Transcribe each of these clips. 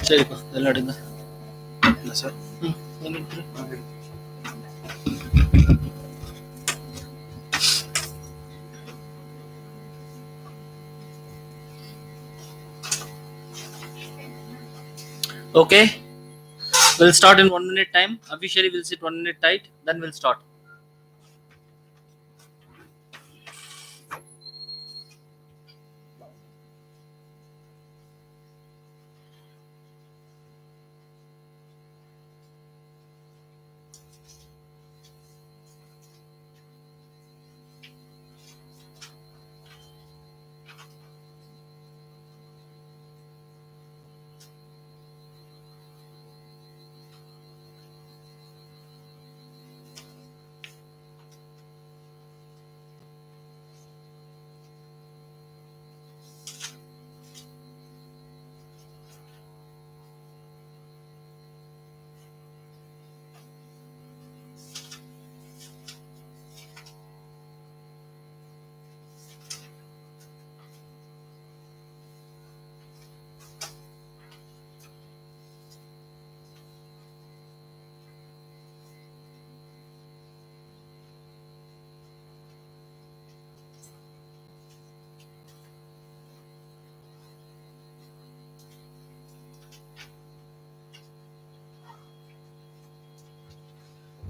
சரிப்பா இதெல்லாம் எடுங்க. இல்லை sir. Okay, we'll start in 1 minute time. Officially we'll sit 1 minute tight, then we'll start.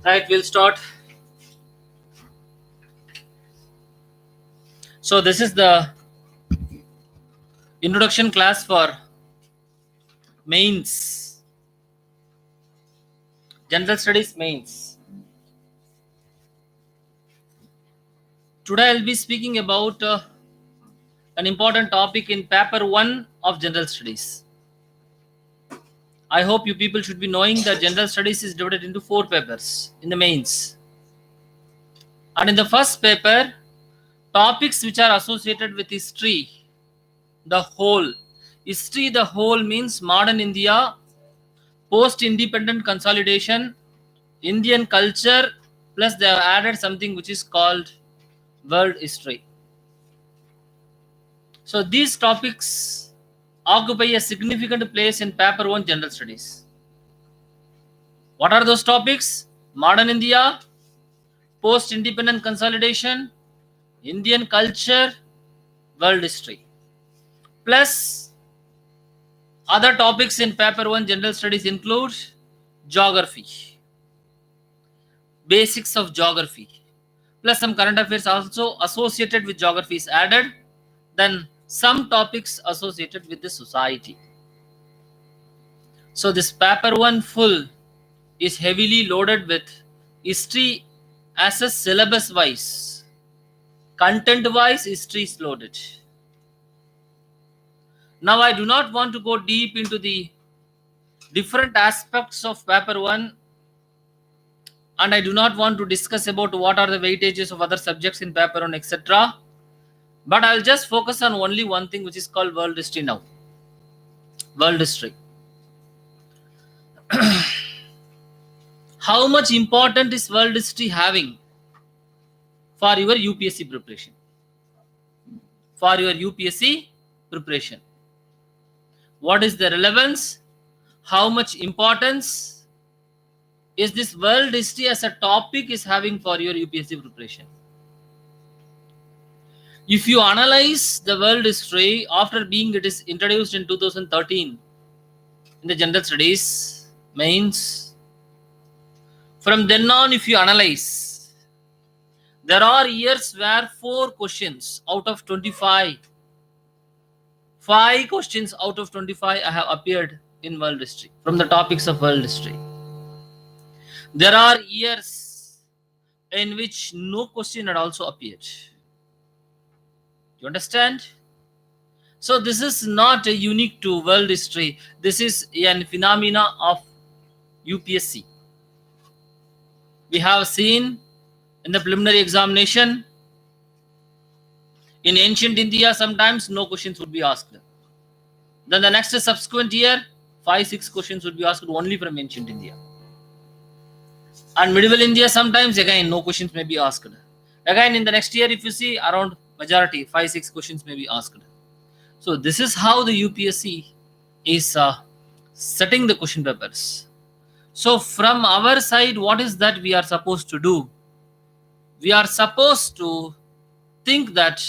Right, we'll start. So this is the introduction class for mains, general studies mains. Today I'll be speaking about an important topic in paper 1 of general studies. I hope you people should be knowing that general studies is divided into 4 papers in the mains. And in the first paper, topics which are associated with history, the whole. History, the whole means modern India, post-independent consolidation, Indian culture, plus they have added something which is called world history. So these topics occupy a significant place in paper 1 general studies. What are those topics? Modern India, post-independent consolidation, Indian culture, world history. Plus other topics in paper 1 general studies include geography, basics of geography, plus some current affairs also associated with geography is added, then some topics associated with the society. So this paper 1 full is heavily loaded with history as a syllabus wise. Content wise, history is loaded. Now I do not want to go deep into the different aspects of paper 1, and I do not want to discuss about what are the weightages of other subjects in paper 1, etc. But I'll just focus on only one thing, which is called world history now. World history. How much important is world history having for your UPSC preparation? For your UPSC preparation. What is the relevance? How much importance is this world history as a topic is having for your UPSC preparation? If you analyze the world history after being it is introduced in 2013 in the general studies mains, from then on if you analyze, there are years where 4 questions out of 25, 5 questions out of 25 have appeared in world history from the topics of world history. There are years in which no question had also appeared. You understand? So this is not unique to world history. This is a phenomena of UPSC. We have seen in the preliminary examination, in ancient India, sometimes no questions would be asked. Then the next subsequent year, 5-6 questions would be asked only from ancient India. And medieval India, sometimes again no questions may be asked. Again in the next year, if you see, around majority 5-6 questions may be asked. So this is how the UPSC is setting the question papers. So from our side, what is that we are supposed to do? We are supposed to think that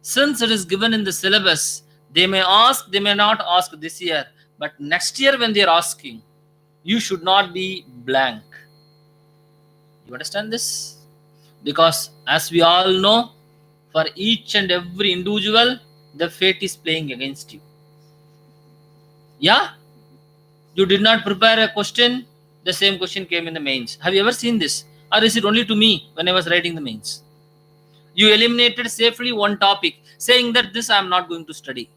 since it is given in the syllabus, they may ask, they may not ask this year, but next year when they are asking, you should not be blank. You understand this? Because as we all know, for each and every individual, the fate is playing against you. Yeah? You did not prepare a question, the same question came in the mains. Have you ever seen this? Or is it only to me when I was writing the mains? You eliminated safely one topic, saying that this I am not going to study.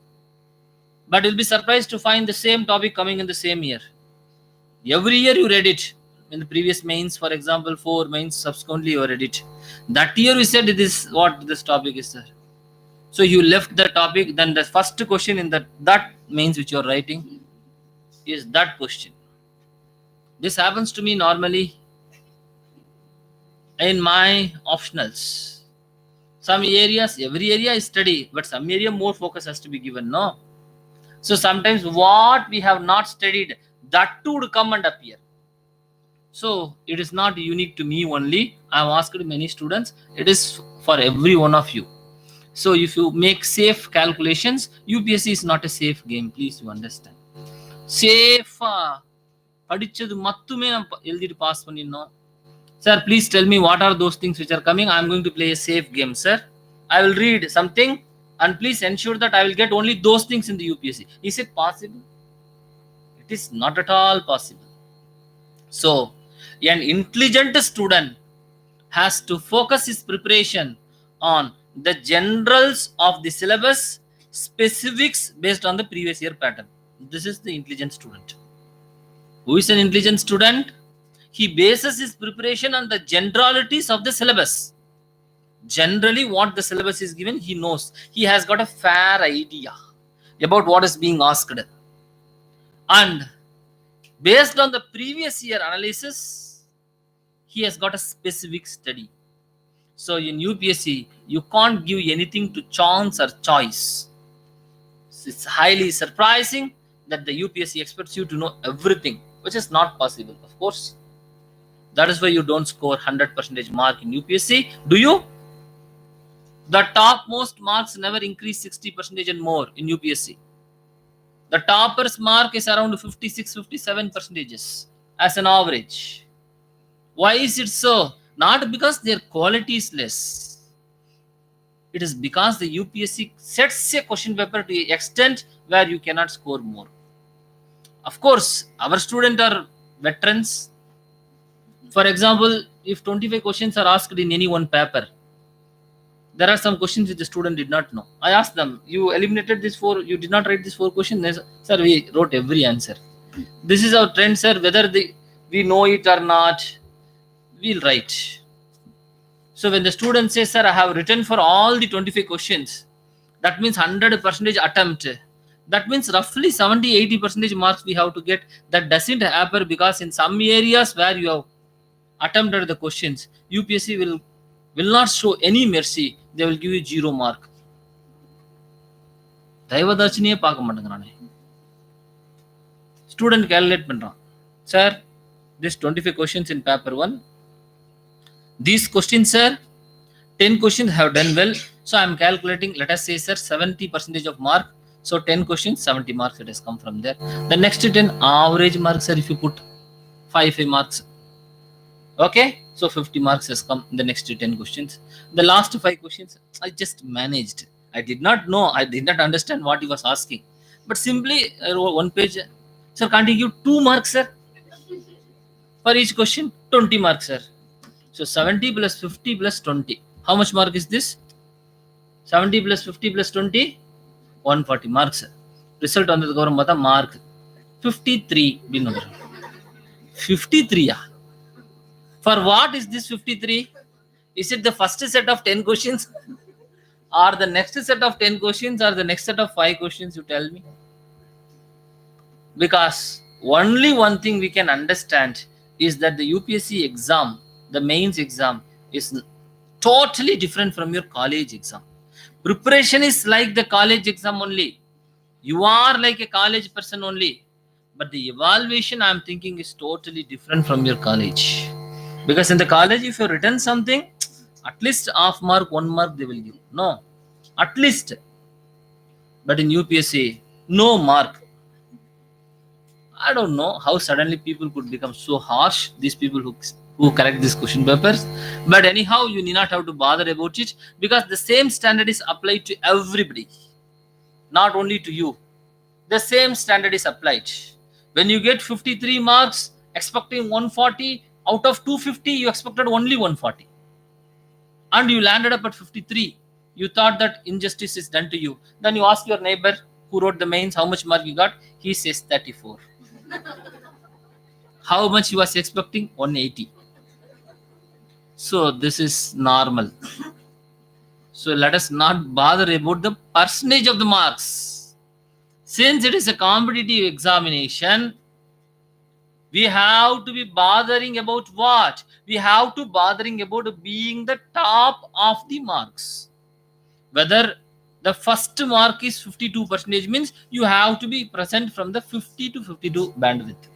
But you'll be surprised to find the same topic coming in the same year. Every year you read it. In the previous mains, for example, 4 mains, subsequently you read it. That year we said this what this topic is, sir. So you left the topic, then the first question in that mains which you are writing is that question. This happens to me normally in my optionals. Some areas, every area is study, but some area more focus has to be given, no? So sometimes what we have not studied, that too would come and appear. So it is not unique to me only. I have asked many students. It is for every one of you. So if you make safe calculations, UPSC is not a safe game. Please you understand. Safe. படிச்சது மட்டுமே நான் எழுதிட்டு pass பண்ணினோம். Sir, please tell me what are those things which are coming. I am going to play a safe game, sir. I will read something and please ensure that I will get only those things in the UPSC. Is it possible? It is not at all possible. So, an intelligent student has to focus his preparation on the generals of the syllabus, specifics based on the previous year pattern. This is the intelligent student. Who is an intelligent student? He bases his preparation on the generalities of the syllabus. Generally, what the syllabus is given, he knows. He has got a fair idea about what is being asked. And based on the previous year analysis, he has got a specific study. So in UPSC, you can't give anything to chance or choice. It's highly surprising that the UPSC expects you to know everything, which is not possible, of course. That is why you don't score 100% mark in UPSC. Do you? The topmost marks never increase 60% and more in UPSC. The topper's mark is around 56-57% as an average. Why is it so? Not because their quality is less. It is because the UPSC sets a question paper to the extent where you cannot score more. Of course, our students are veterans. For example, if 25 questions are asked in any one paper, there are some questions which the student did not know. I asked them, you eliminated this 4, you did not write this 4 questions. Sir, we wrote every answer. This is our trend, sir. Whether we know it or not, we'll write. So when the student says, sir, I have written for all the 25 questions, that means 100% attempt. That means roughly 70-80% marks we have to get. That doesn't happen because in some areas where you have attempted the questions, UPSC will not show any mercy. They will give you 0 mark. தயவதாச்சினியே பார்க்க மாட்டேங்கிறானே. Student calculate பண்றான். Sir, this 25 questions in paper 1. These questions, sir, 10 questions have done well. So I am calculating, let us say, sir, 70% of mark. So 10 questions, 70 marks, it has come from there. The next 10 average marks, sir, if you put 5 marks. Okay, so 50 marks has come in the next 10 questions. The last 5 questions, I just managed. I did not know, I did not understand what he was asking. But simply, I wrote 1 page. Sir, can't you give 2 marks, sir? For each question, 20 marks, sir. So 70 plus 50 plus 20. How much mark is this? 70 plus 50 plus 20? 140 marks. Result on the mark 53. 53. For what is this 53? Is it the first set of 10 questions? Or the next set of 10 questions? Or the next set of 5 questions? You tell me. Because only one thing we can understand is that the UPSC exam, the mains exam, is totally different from your college exam. Preparation is like the college exam only. You are like a college person only. But the evaluation I'm thinking is totally different from your college. Because in the college, if you written something, at least half mark, 1 mark they will give. No, at least. But in UPSC, no mark. I don't know how suddenly people could become so harsh. These people who correct these question papers. But anyhow, you need not have to bother about it, because the same standard is applied to everybody, not only to you. The same standard is applied. When you get 53 marks, expecting 140, out of 250, you expected only 140. And you landed up at 53. You thought that injustice is done to you. Then you ask your neighbor who wrote the mains how much mark you got. He says 34. How much he was expecting? 180. So this is normal. So let us not bother about the percentage of the marks. Since it is a competitive examination, we have to be bothering about what? We have to bothering about being the top of the marks. Whether the first mark is 52% means you have to be present from the 50 to 52 bandwidth.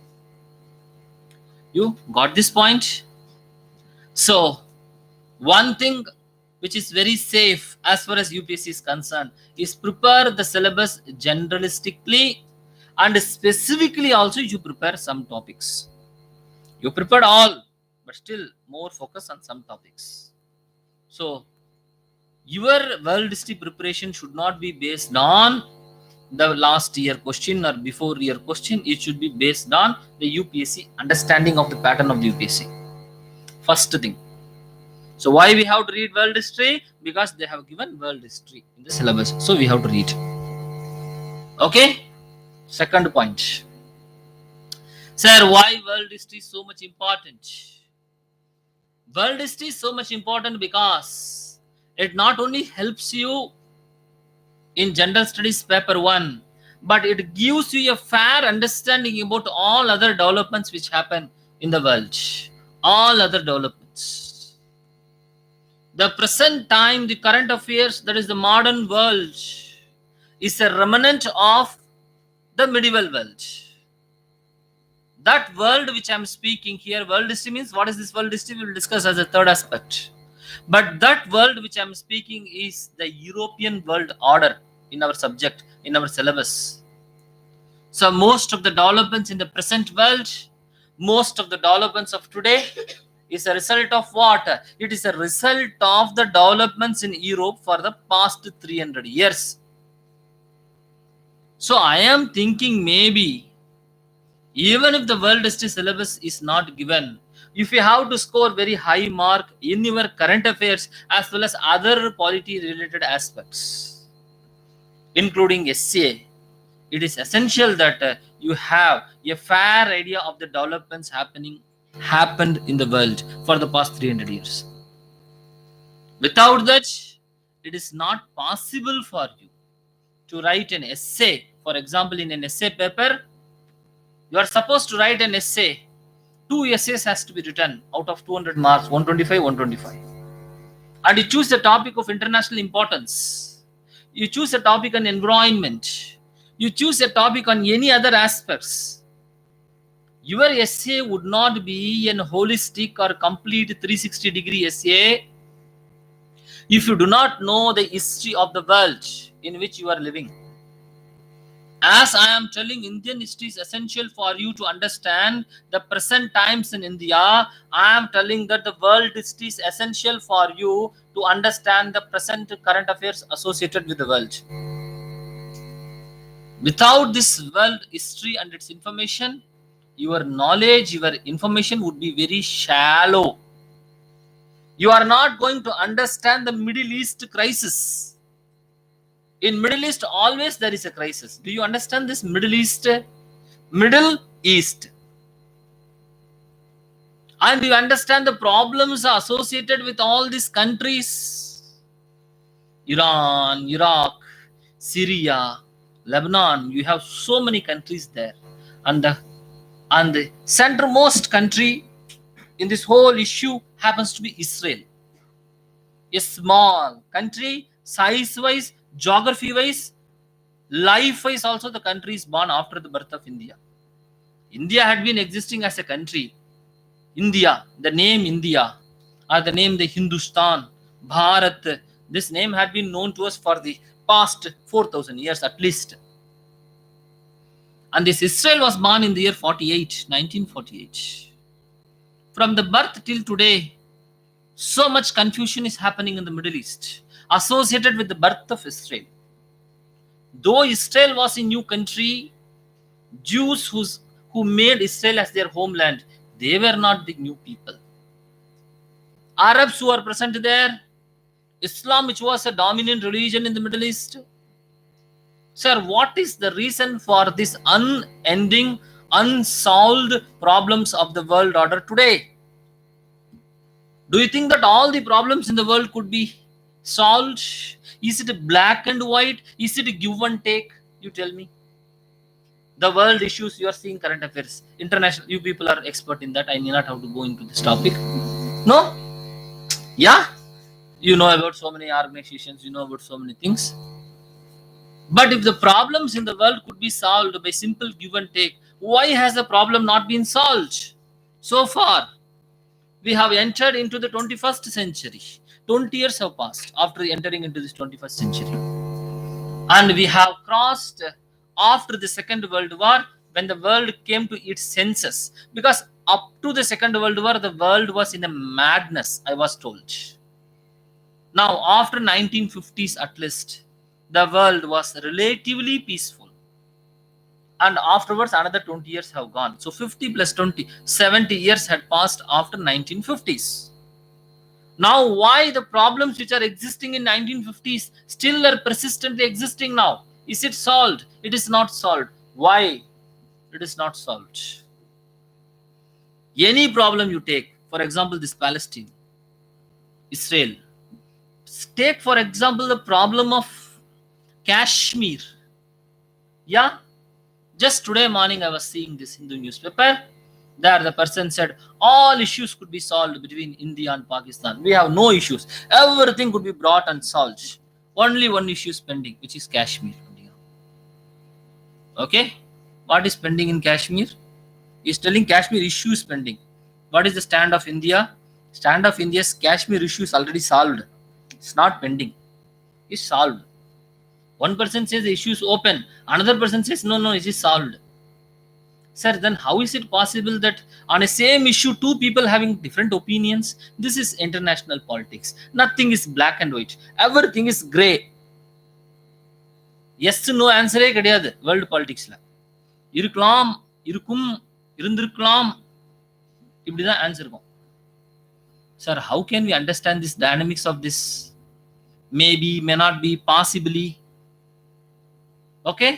You got this point? So one thing which is very safe as far as UPSC is concerned is prepare the syllabus generalistically, and specifically also you prepare some topics. You prepared all, but still more focus on some topics. So your world history preparation should not be based on the last year question or before year question. It should be based on the UPSC understanding of the pattern of the UPSC. First thing. So why we have to read world history? Because they have given world history in the syllabus. So we have to read. Okay. Second point. Sir, why world history is so much important? World history is so much important because it not only helps you in general studies paper 1, but it gives you a fair understanding about all other developments which happen in the world. All other developments. The present time, the current affairs, that is the modern world, is a remnant of the medieval world. That world which I'm speaking here, world history means what is this world history? We will discuss as a third aspect. But that world which I'm speaking is the European world order in our subject, in our syllabus. So most of the developments in the present world, most of the developments of today is a result of what? It is a result of the developments in Europe for the past 300 years. So I am thinking maybe even if the world history syllabus is not given, if you have to score very high mark in your current affairs as well as other polity related aspects, including essay, it is essential that you have a fair idea of the developments happened in the world for the past 300 years. Without that, it is not possible for you to write an essay. For example, in an essay paper, you are supposed to write an essay. 2 essays has to be written out of 200 marks, 125, 125. And you choose a topic of international importance. You choose a topic on environment. You choose a topic on any other aspects. Your essay would not be an holistic or complete 360-degree essay if you do not know the history of the world in which you are living. As I am telling, Indian history is essential for you to understand the present times in India. I am telling that the world history is essential for you to understand the present current affairs associated with the world. Without this world history and its information, your knowledge, your information would be very shallow. You are not going to understand the Middle East crisis. In Middle East, always there is a crisis. Do you understand this? Middle East. And you understand the problems associated with all these countries. Iran, Iraq, Syria, Lebanon. You have so many countries there. And the centermost country in this whole issue happens to be Israel. A small country, size-wise, geography-wise, life-wise also the country is born after the birth of India. India had been existing as a country. India, the name India, or the name the Hindustan, Bharat, this name had been known to us for the past 4,000 years at least. And this Israel was born in the year 1948. From the birth till today, so much confusion is happening in the Middle East associated with the birth of Israel. Though Israel was a new country, Jews who made Israel as their homeland, they were not the new people. Arabs who are present there, Islam, which was a dominant religion in the Middle East. Sir, what is the reason for this unending, unsolved problems of the world order today? Do you think that all the problems in the world could be solved? Is it black and white? Is it give and take? You tell me. The world issues you are seeing, current affairs, international, you people are expert in that. I need not have to go into this topic. No? Yeah? You know about so many organizations, you know about so many things. But if the problems in the world could be solved by simple give and take, why has the problem not been solved so far? We have entered into the 21st century. 20 years have passed after entering into this 21st century. And we have crossed after the Second World War, when the world came to its senses. Because up to the Second World War, the world was in a madness, I was told. Now, after 1950s at least, the world was relatively peaceful. And afterwards, another 20 years have gone. So 50 plus 20, 70 years had passed after 1950s. Now, why the problems which are existing in 1950s still are persistently existing now? Is it solved? It is not solved. Why? It is not solved. Any problem you take, for example, this Palestine, Israel. Take, for example, the problem of Kashmir. Yeah? Just today morning, I was seeing this Hindu newspaper. There, the person said, all issues could be solved between India and Pakistan. We have no issues. Everything could be brought and solved. Only one issue is pending, which is Kashmir. Okay? What is pending in Kashmir? He's telling Kashmir issue is pending. What is the stand of India? Stand of India's Kashmir issue is already solved. It's not pending. It's solved. One person says the issue is open. Another person says, no, it is solved. Sir, then how is it possible that on a same issue, two people having different opinions? This is international politics. Nothing is black and white. Everything is gray. Yes, no answer கிடையாது world politicsல. இருக்கலாம், இருக்கும், இருந்திருக்கலாம். இப்படிதான் answer இருக்கும். Sir, how can we understand this dynamics of this? Maybe, may not be, possibly. Okay?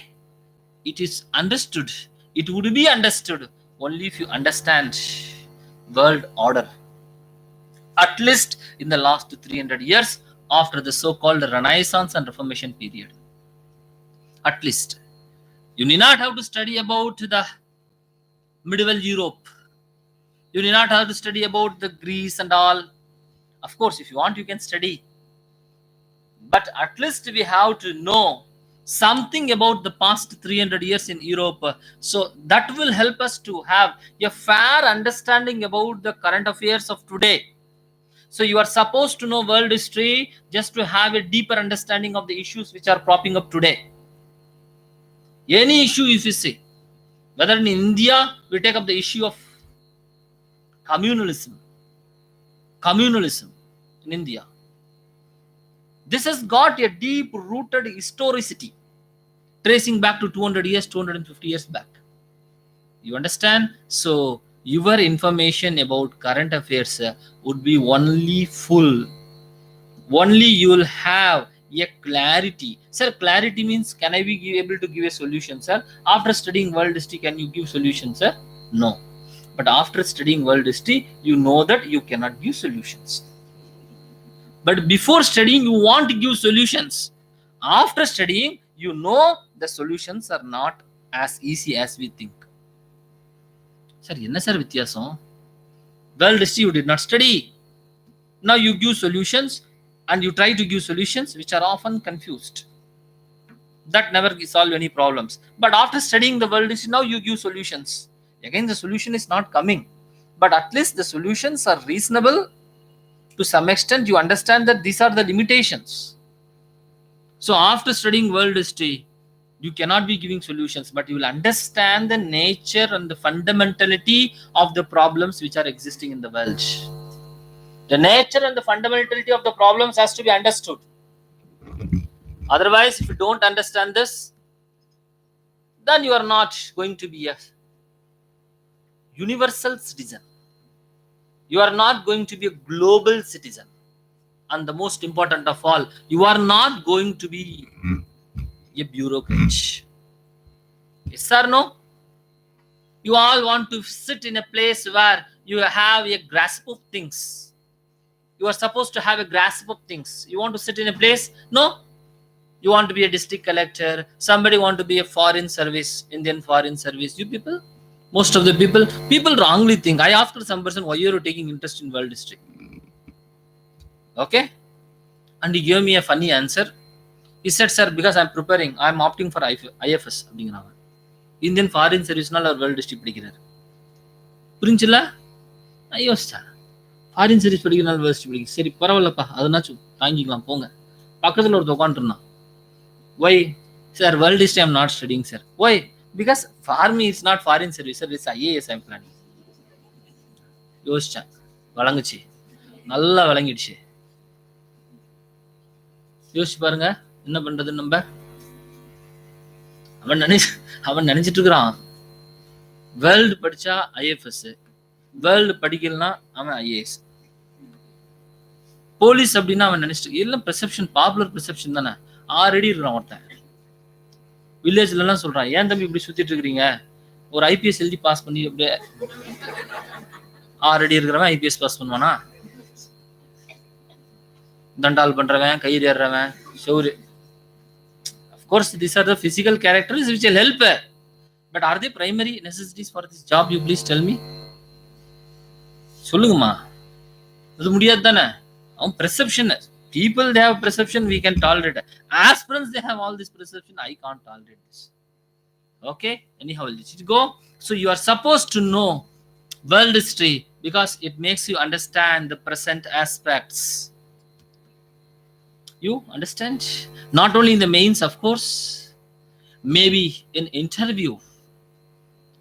It is understood. It would be understood only if you understand world order. At least in the last 300 years after the so-called Renaissance and Reformation period. At least. You need not have to study about the medieval Europe. You need not have to study about the Greece and all. Of course, if you want, you can study. But at least we have to know something about the past 300 years in Europe. So that will help us to have a fair understanding about the current affairs of today. So you are supposed to know world history just to have a deeper understanding of the issues which are propping up today. Any issue if you see, whether in India, we take up the issue of communalism in India. This has got a deep-rooted historicity, tracing back to 200 years, 250 years back. You understand? So your information about current affairs would be only full. Only you will have a clarity. Sir, clarity means, can I be able to give a solution, sir? After studying world history, can you give solutions, sir? No. But after studying world history, you know that you cannot give solutions. But before studying, you want to give solutions. After studying, you know the solutions are not as easy as we think. Sir, enna sir vityasam? World history you did not study. Now you give solutions and you try to give solutions which are often confused. That never solve any problems. But after studying the world history, now you give solutions. Again, the solution is not coming, but at least the solutions are reasonable. To some extent, you understand that these are the limitations. So after studying world history, you cannot be giving solutions, but you will understand the nature and the fundamentality of the problems which are existing in the world. The nature and the fundamentality of the problems has to be understood. Otherwise, if you don't understand this, then you are not going to be a universal citizen. You are not going to be a global citizen. And the most important of all, you are not going to be a bureaucrat. Yes or no? You all want to sit in a place where you have a grasp of things. You are supposed to have a grasp of things. You want to sit in a place? No. You want to be a district collector. Somebody want to be a foreign service, Indian foreign service. You people, most of the people wrongly think. I asked some person, why you are taking interest in world history? Okay. And he gave me a funny answer. He said, sir, because I'm preparing, I'm opting for IFS. Indian foreign service or world history படிக்கிறார். புரிஞ்சுல? நான் யோசிச்சேன். Foreign service படிக்கிறனால world history படிக்க சரி பரவாயில்லப்பா அதுனாச்சும் தாங்கிக்கலாம் போங்க. பக்கத்தில் ஒருத்தர் உட்காந்துருந்தான். Why sir world history I'm not studying sir. Why because for me it's not foreign service sir, it's IAS I'm planning. யோசிச்சேன், வழங்குச்சு, நல்லா விளங்கிடுச்சு. யோசிச்சு பாருங்க என்ன பண்றது. நம்ம அவன் நினைச்சிட்டு இருக்கிறான் வேர்ல்டு படிச்சா ஐஎஃப்எஸ், வேர்ல்டு படிக்கலனா அவன் ஐஏஎஸ். போலீஸ் அப்படின்னா அவன் நினைச்சிட்டு எல்லாம் பெர்செப்ஷன், பாப்புலர் பெர்செப்ஷன் தானே. ஆல்ரெடி இருக்கிறான் ஒருத்தன் வில்லேஜ்ல எல்லாம் சொல்றான், ஏன் தம்பி இப்படி சுத்திட்டு இருக்கிறீங்க, ஒரு ஐபிஎஸ் எழுதி பாஸ் பண்ணி அப்படியே. ஆல்ரெடி இருக்கிறவன் ஐபிஎஸ் பாஸ் பண்ணுவானா? தண்டால் பண்றவன், கயிறு ஏறுறவன், சௌரு. Of course, these are the physical characters which will help. But are they primary necessities for this job? You please tell me. சொல்லுங்கம்மா, அது முடியாது தானே. அவன் perception, people they have perception, we can tolerate. Aspirants they have all this perception, I can't tolerate this. Okay, anyhow let it go. So you are supposed to know world history because it makes you understand the present aspects. You understand? Not only in the mains, of course, maybe in interview.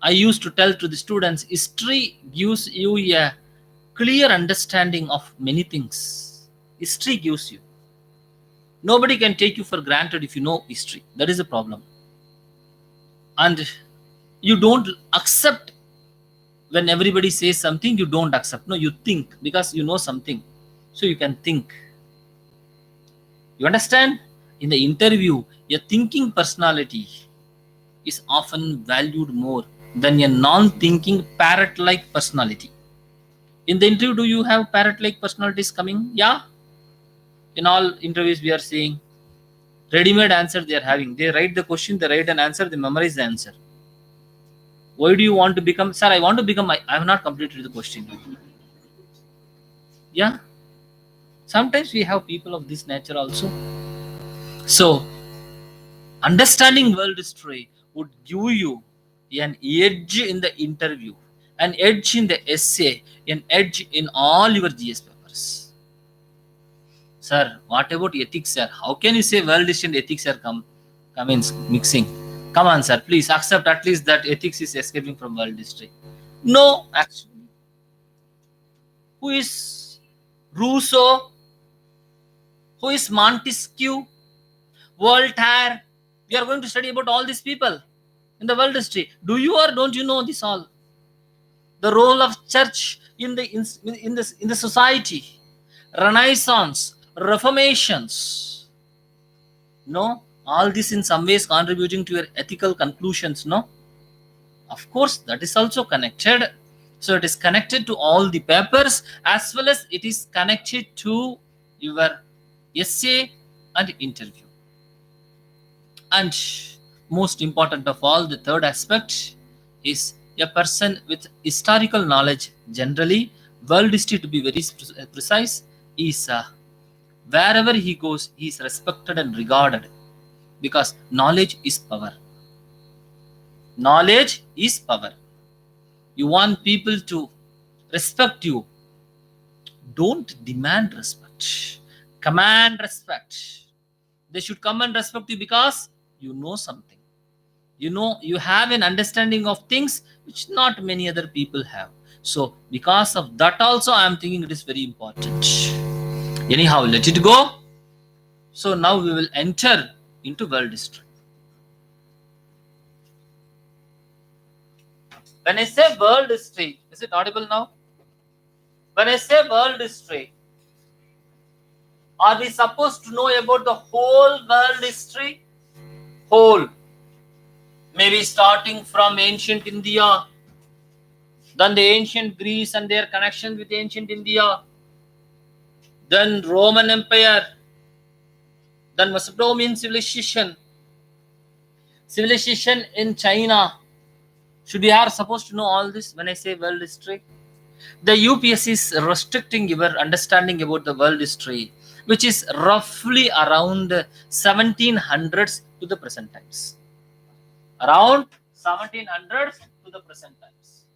I used to tell to the students, history gives you a clear understanding of many things. History gives you. Nobody can take you for granted if you know history. That is the problem. And you don't accept when everybody says something, you don't accept. No, you think because you know something. So you can think. You understand? In the interview, a thinking personality is often valued more than a non-thinking parrot-like personality. In the interview, do you have parrot-like personalities coming? Yeah. In all interviews, we are seeing ready-made answer they are having. They write the question, they write an answer, they memorize the answer. Why do you want to become? Sir, I want to become. I have not completed the question. Yeah. Sometimes we have people of this nature also. So, understanding world history would give you an edge in the interview, an edge in the essay, an edge in all your GS papers. Sir, what about ethics, sir? How can you say world history and ethics are come in mixing? Come on, sir, please accept at least that ethics is escaping from world history. No, actually. Who is Rousseau? Who is Montesquieu? Voltaire? We are going to study about all these people in the world history. Do you or don't you know this all? The role of church in the society, Renaissance, Reformations. No, all this in some ways contributing to your ethical conclusions. No, of course that is also connected. So it is connected to all the papers as well as it is connected to your essay and interview. And most important of all, the third aspect is a person with historical knowledge. Generally, world history, to be very precise, is wherever he goes, he is respected and regarded because knowledge is power. Knowledge is power. You want people to respect you. Don't demand respect. Command respect. They should come and respect you because you know something. You know, you have an understanding of things which not many other people have. So because of that also, I am thinking it is very important. Anyhow, let it go. So now we will enter into world history. When I say world history, is it audible now? When I say world history, are we supposed to know about the whole world history? Whole. Maybe starting from ancient India, then the ancient Greece and their connection with ancient India, then Roman Empire, then Macedonian civilization, civilization in China. Should we are supposed to know all this when I say world history? The UPSC is restricting your understanding about the world history, which is roughly around 1700s to the present times. Around 1700s to the present times.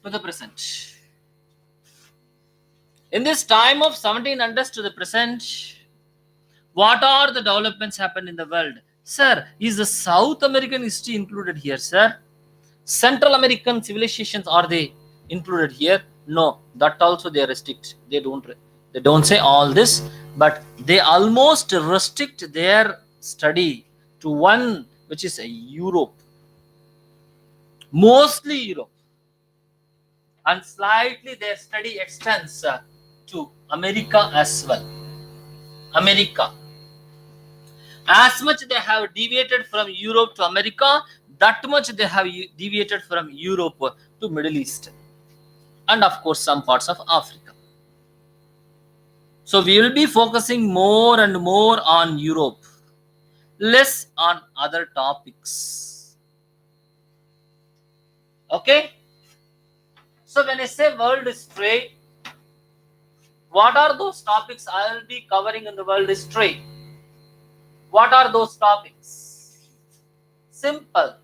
To the present. In this time of 1700s to the present, what are the developments happened in the world? Sir, is the South American history included here, sir? Central American civilizations, are they included here? No, that also they restrict. They don't say all this, but they almost restrict their study to one which is Europe. Mostly Europe. And slightly their study extends to America as well. America. As much they have deviated from Europe to America, that much they have deviated from Europe to Middle East. And of course, some parts of Africa. So we will be focusing more and more on Europe, less on other topics. Okay? So when I say world history, what are those topics I will be covering in the world history? What are those topics? Simple.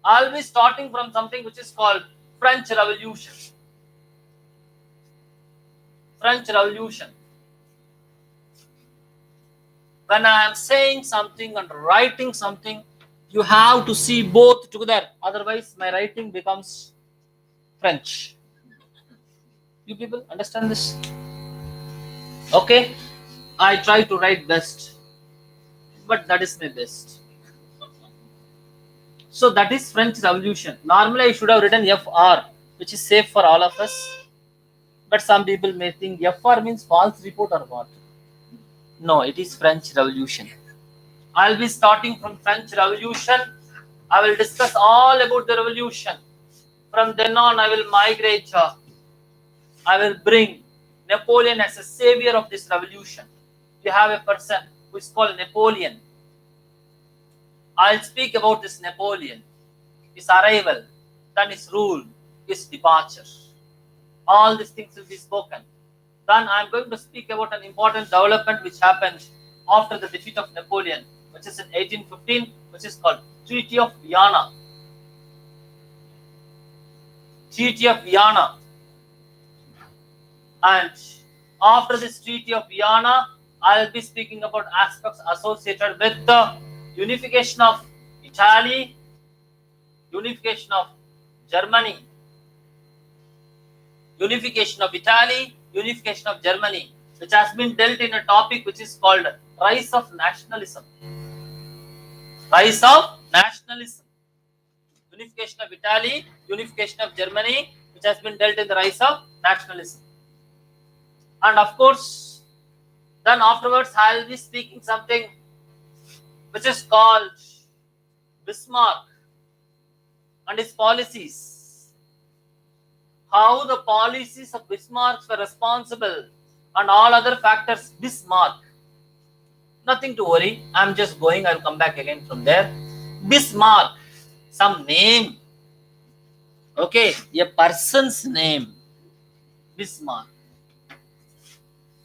I'll be starting from something which is called French Revolution. French Revolution. When I am saying something and writing something, you have to see both together. Otherwise, my writing becomes French. You people understand this? Okay? I try to write best, but that is my best. So that is French Revolution. Normally, I should have written FR, which is safe for all of us. But some people may think FR means false report or what? No, it is French Revolution. I'll be starting from French Revolution. I will discuss all about the revolution. From then on, I will migrate. I will bring Napoleon as a savior of this revolution. You have a person who is called Napoleon. I'll speak about this Napoleon, his arrival, then his rule, his departure. All these things will be spoken. Then I'm going to speak about an important development which happened after the defeat of Napoleon, which is in 1815, which is called Treaty of Vienna. Treaty of Vienna. And after this Treaty of Vienna, I'll be speaking about aspects associated with the unification of Italy, unification of Germany, unification of Italy, unification of Germany, which has been dealt in a topic which is called Rise of Nationalism. Rise of Nationalism. Unification of Italy, unification of Germany, which has been dealt in the rise of nationalism. And of course, then afterwards I will be speaking something which is called Bismarck and his policies. How the policies of Bismarck were responsible and all other factors. Bismarck. Nothing to worry. I'm just going. I'll come back again from there. Bismarck. Some name. Okay. A person's name. Bismarck.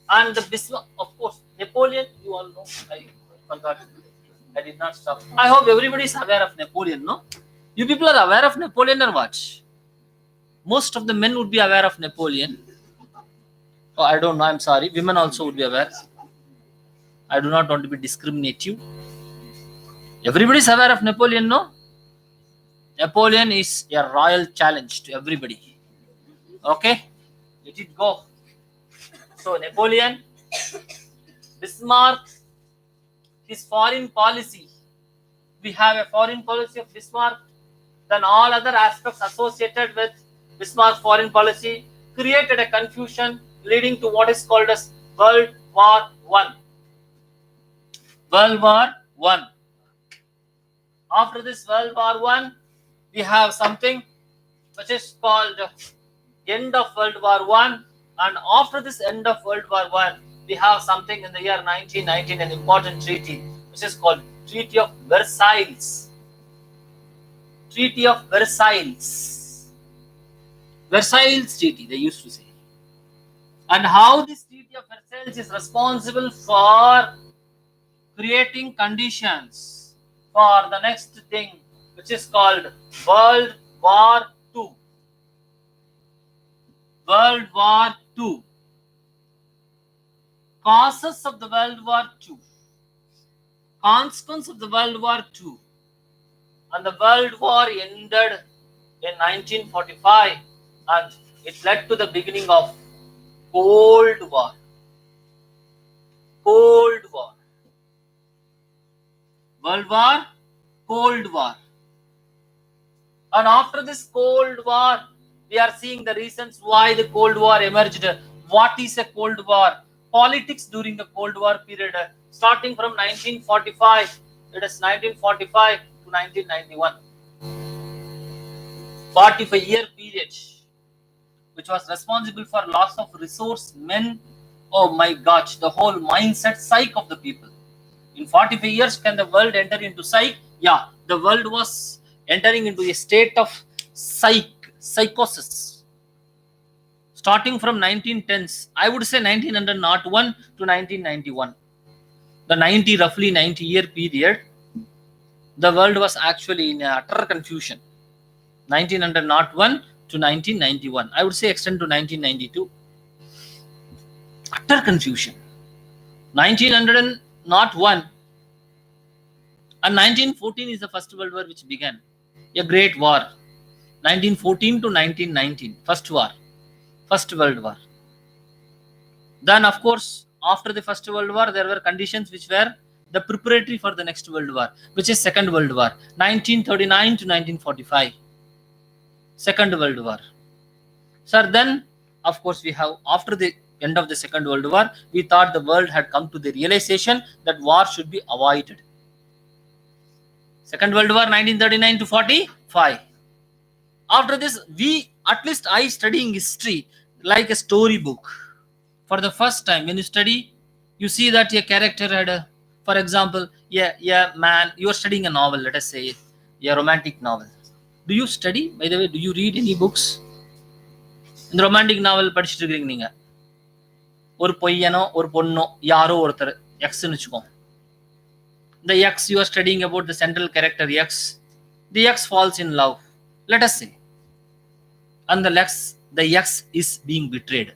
And the Bismarck, of course, Napoleon, you all know. I forgot. I did not stop. I hope everybody is aware of Napoleon, no? You people are aware of Napoleon or what? Most of the men would be aware of Napoleon. Oh, I don't know. I'm sorry. Women also would be aware. I do not want to be discriminative. Everybody is aware of Napoleon, no? Napoleon is a royal challenge to everybody. Okay? Let it go. So, Napoleon, Bismarck, his foreign policy. We have a foreign policy of Bismarck. Then all other aspects associated with Bismarck's foreign policy created a confusion leading to what is called as World War I. World War I. After this World War I, we have something which is called end of World War I. And after this end of World War I, we have something in the year 1919, an important treaty, which is called Treaty of Versailles. Treaty of Versailles. Versailles Treaty, they used to say. And how this Treaty of Versailles is responsible for creating conditions for the next thing, which is called World War II. World War II. Causes of the World War II. Consequence of the World War II. And the World War ended in 1945, and it led to the beginning of Cold War. Cold War. World War, Cold War. And after this Cold War, we are seeing the reasons why the Cold War emerged. What is a Cold War? Politics during the Cold War period, starting from 1945. It is 1945 to 1991. 45-year period, which was responsible for loss of resource, men. Oh my gosh, the whole mindset, psyche of the people. In 45 years, can the world enter into psyche? Yeah, the world was entering into a state of psychosis. Starting from 1910s, I would say 1901 to 1991. The roughly 90-year period, the world was actually in utter confusion. 1901 to 1991. I would say extend to 1992. Utter confusion. 1901 and 1914 is the First World War which began. A great war. 1914 to 1919. First war. First World War. Then, of course, after the First World War, there were conditions which were the preparatory for the next World War, which is Second World War. 1939 to 1945. Second World War. Sir, then, of course, we have, after the end of the Second World War, we thought the world had come to the realization that war should be avoided. Second World War, 1939 to 45. After this, at least I studying history like a storybook. For the first time, when you study, you see that a character had for example, man, you are studying a novel, let us say, a romantic novel. Do you study? By the way, do you read any books? In the romantic novel, படிச்சிட்டு இருக்கீங்க நீங்க. ஒரு பொய்யனோ ஒரு பொண்ணோ யாரோ ஒருத்தர் X னு வெச்சுக்கோங்க. The X, you are studying about the central character X. The X falls in love, let us say. And the X is being betrayed.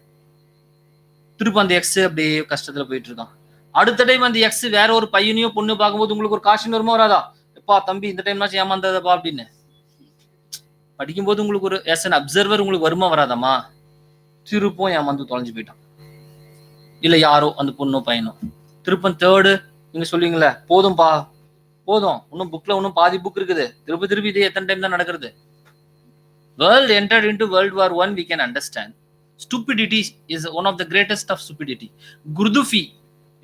திருப்ப அந்த X அப்படியே கஷ்டத்துல போயிட்டு இருக்கான். அடுத்த டைம் அந்த X வேற ஒரு பையனையோ பொண்ணு பார்க்கும்போது உங்களுக்கு ஒரு காஷன் வருமா வராதா? எப்பா தம்பி இந்த டைம்னாச்சும் ஏமாந்ததப்பா அப்படின்னு படிக்கும்போது உங்களுக்கு ஒரு as an observer உங்களுக்கு வருமா வராதாமா? திருப்பும் ஏமாந்து தொலைஞ்சு போயிட்டான். இல்ல யாரோ அந்த பொண்ணோ பையனோ. திருப்பம் தேர்டு நீங்க சொல்லுவீங்களே போதும்பா போதும், இன்னும் புக்ல இன்னும் பாதி புக் இருக்குது, திருப்பி இதே எத்தனை டைம் தான் நடக்கிறது? World entered into World War I, we can understand. Stupidity is one of the greatest of stupidity. Gurdjieff,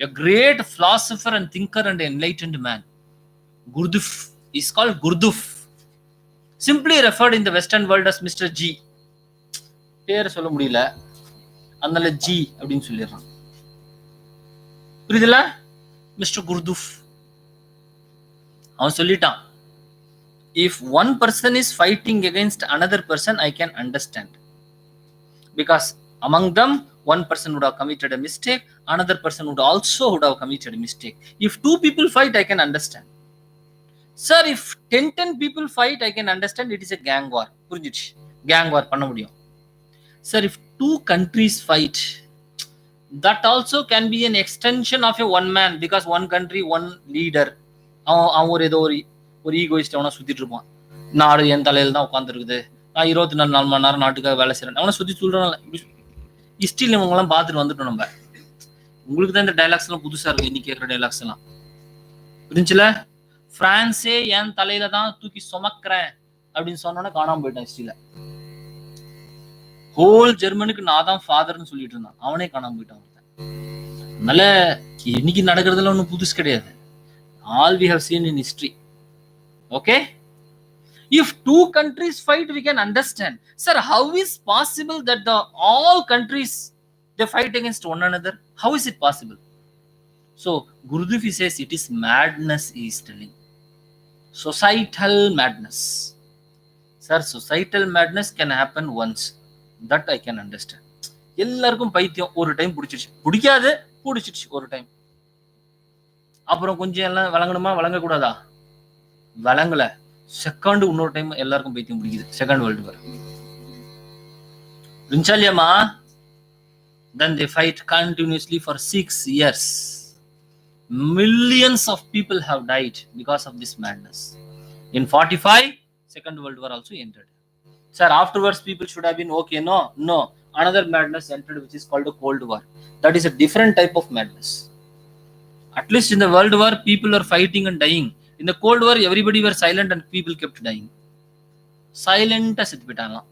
a great philosopher and thinker and enlightened man. Gurdjieff is called Gurdjieff. Simply referred in the Western world as Mr. G. பேர் சொல்ல முடியல, அதனால G அப்படின்னு சொல்லிடுறான். புரியுதுல? Mr. Gurdjieff அவன் சொல்லிட்டான், if one person is fighting against another person, I can understand. Because among them, one person would have committed a mistake, another person would have committed a mistake. If two people fight, I can understand. Sir, if 10 people fight, I can understand it is a gang war. புரிஞ்சிடுச்சு, gang war பண்ண முடியும். Sir, if 2 countries fight, that also can be an extension of a one man, because one country, one leader. அவன் ஒரு ஏதோ ஒரு egoist அவனை சுத்திட்டு இருப்பான். நாடு என் தலையில தான் உட்காந்துருக்குது, நான் 24 மணி நேரம் நாட்டுக்காக வேலை செய்யறேன், அவனை சுத்தி சொல்றான். ஹிஸ்டரியில் இவங்கெல்லாம் பார்த்துட்டு வந்துட்டோம் நம்ம. உங்களுக்கு தான் இந்த டைலாக்ஸ் எல்லாம் புதுசா இருக்கு, இன்னைக்கு கேட்குற டைலாக்ஸ் எல்லாம். புரிஞ்சுல? பிரான்ஸே என் தலையில தான் தூக்கி சுமக்கிறேன் அப்படின்னு சொன்னோன்னே காணாம போயிட்டான் ஹிஸ்டரியில. ஹோல் ஜெர்மனுக்கு நான் தான் ஃபாதர்னு சொல்லிட்டு இருந்தான், அவனே காணாம போயிட்டான். அதனால இன்னைக்கு நடக்கிறதுல ஒன்றும் புதுசு கிடையாது. All we have seen in history. Okay, if 2 countries fight, we can understand. Sir, how is possible that all countries they fight against one another? How is it possible? So Gurudev says it is madness, he is telling. Societal madness. Sir, societal madness can happen once, that I can understand. எல்லாருக்கும் பைத்தியம் ஒரு time பிடிச்சிருச்சு, பிடிக்காது பிடிச்சிருச்சு ஒரு time, அப்புறம் கொஞ்சம் எல்லாம் வழங்கணுமா வழங்கக்கூடாதா, வழங்கல, செகண்ட் இன்னொரு டைம் எல்லாருக்கும் பைத்தியம் பிடிக்குது. செகண்ட் வேர்ல்டு வார் இருந்துச்சாலியாமா? Then they fight continuously for 6 years. Millions of people have died because of this madness. In 45, Second World War also entered. Sir, afterwards people should have been okay. No. Another madness entered, which is called a Cold War. That is a different type of madness. At least in the World War, people are fighting and dying. In the Cold War, everybody were silent and people kept dying. Silent as it bitanga.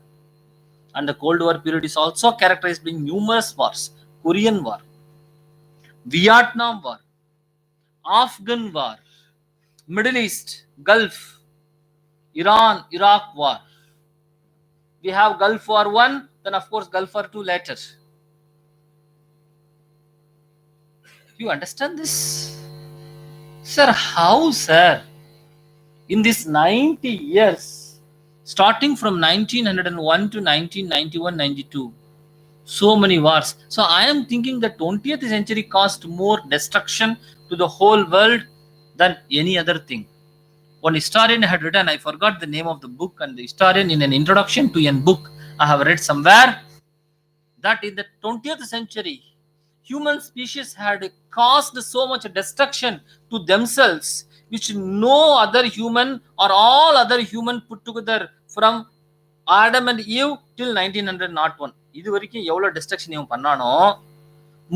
And the Cold War period is also characterized by numerous wars. Korean War, Vietnam War, Afghan War, Middle East, Gulf, Iran, Iraq War. We have Gulf War 1, then of course Gulf War 2 later. You understand this? Sir, how, sir? In this 90 years, starting from 1901 to 1991-92, so many wars. So I am thinking the 20th century caused more destruction to the whole world than any other thing. One historian had written, I forgot the name of the book, and the historian in an introduction to a book I have read somewhere, that in the 20th century, human species had caused so much destruction to themselves, which no other human or all other human put together from Adam and Eve till 1901. இது வரைக்கும் எவ்வளவு destruction இவன் பண்ணானோ,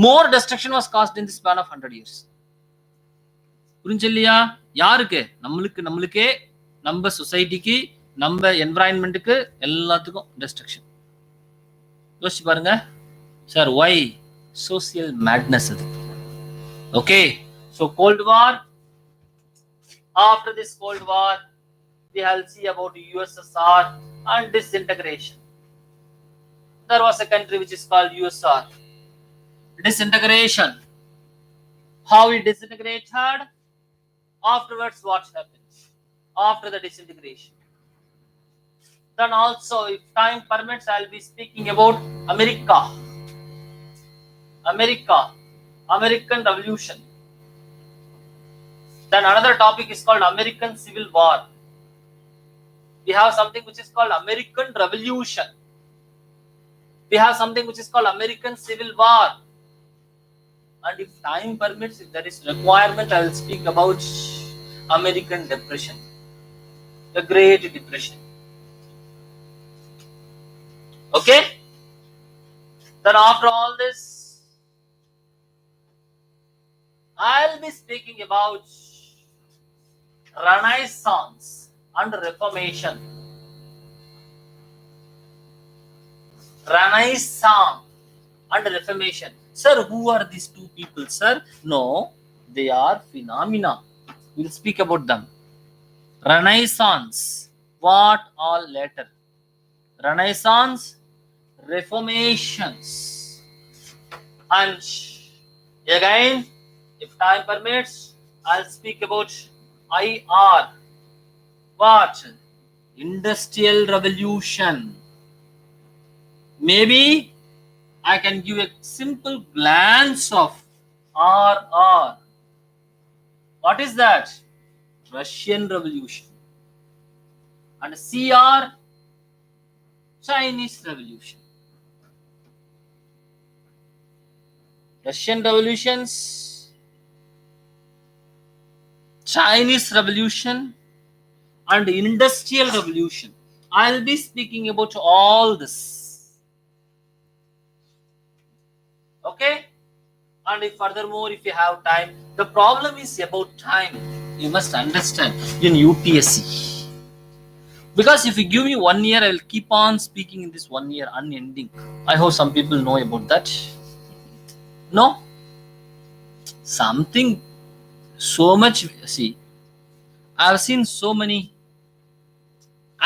more destruction was caused in the span of 100 years. புரிஞ்சலையா? யாருக்கு? நம்மளுக்கே, நம்ம சொசைட்டிக்கு, நம்ம என்விரான்மெண்ட்டுக்கு, எல்லாத்துக்கும் destruction. யோசிச்சு பாருங்க. Sir, why? Social madness. Okay, so Cold War. After this Cold War, we will see about USSR and disintegration. There was a country which is called USSR. Disintegration. How it disintegrated? Afterwards, what happened? After the disintegration. Then also, if time permits, I will be speaking about America. American Revolution. Then another topic is called American Civil War. We have something which is called American Revolution. We have something which is called American Civil War. And if time permits, if there is requirement, I will speak about American Depression, the Great Depression. Okay? Then after all this, I'll be speaking about Renaissance and Reformation. Renaissance and Reformation. Sir, who are these two people, sir? No, they are phenomena. We'll speak about them. Renaissance, what all later? Renaissance, Reformations. And again, if time permits, I'll speak about IR. What? Industrial Revolution. Maybe I can give a simple glance of RR. What is that? Russian Revolution. And CR, Chinese Revolution. Russian revolutions, Chinese Revolution, and Industrial Revolution. I'll be speaking about all this. Okay? And if furthermore, if you have time, the problem is about time. You must understand in UPSC. Because if you give me 1 year, I will keep on speaking in this 1 year unending. I hope some people know about that. No? Something so much. See, I have seen so many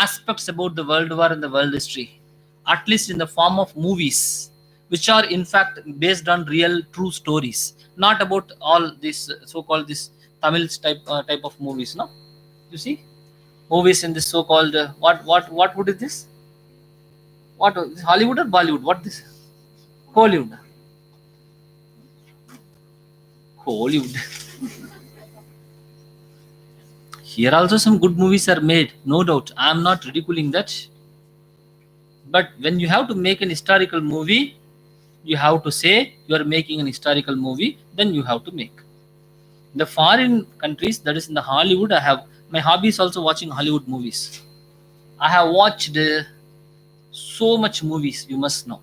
aspects about the world war and the world history, at least in the form of movies, which are in fact based on real true stories, not about all this so-called this Tamil type of movies. No, you see, movies in this so-called what would it this? What Hollywood or Bollywood? What this? Hollywood. Hollywood. Here also some good movies are made, no doubt. I am not ridiculing that. But when you have to make an historical movie, you have to say you are making an historical movie, then you have to make. The foreign countries, that is in the Hollywood, my hobby is also watching Hollywood movies. I have watched so much movies, you must know.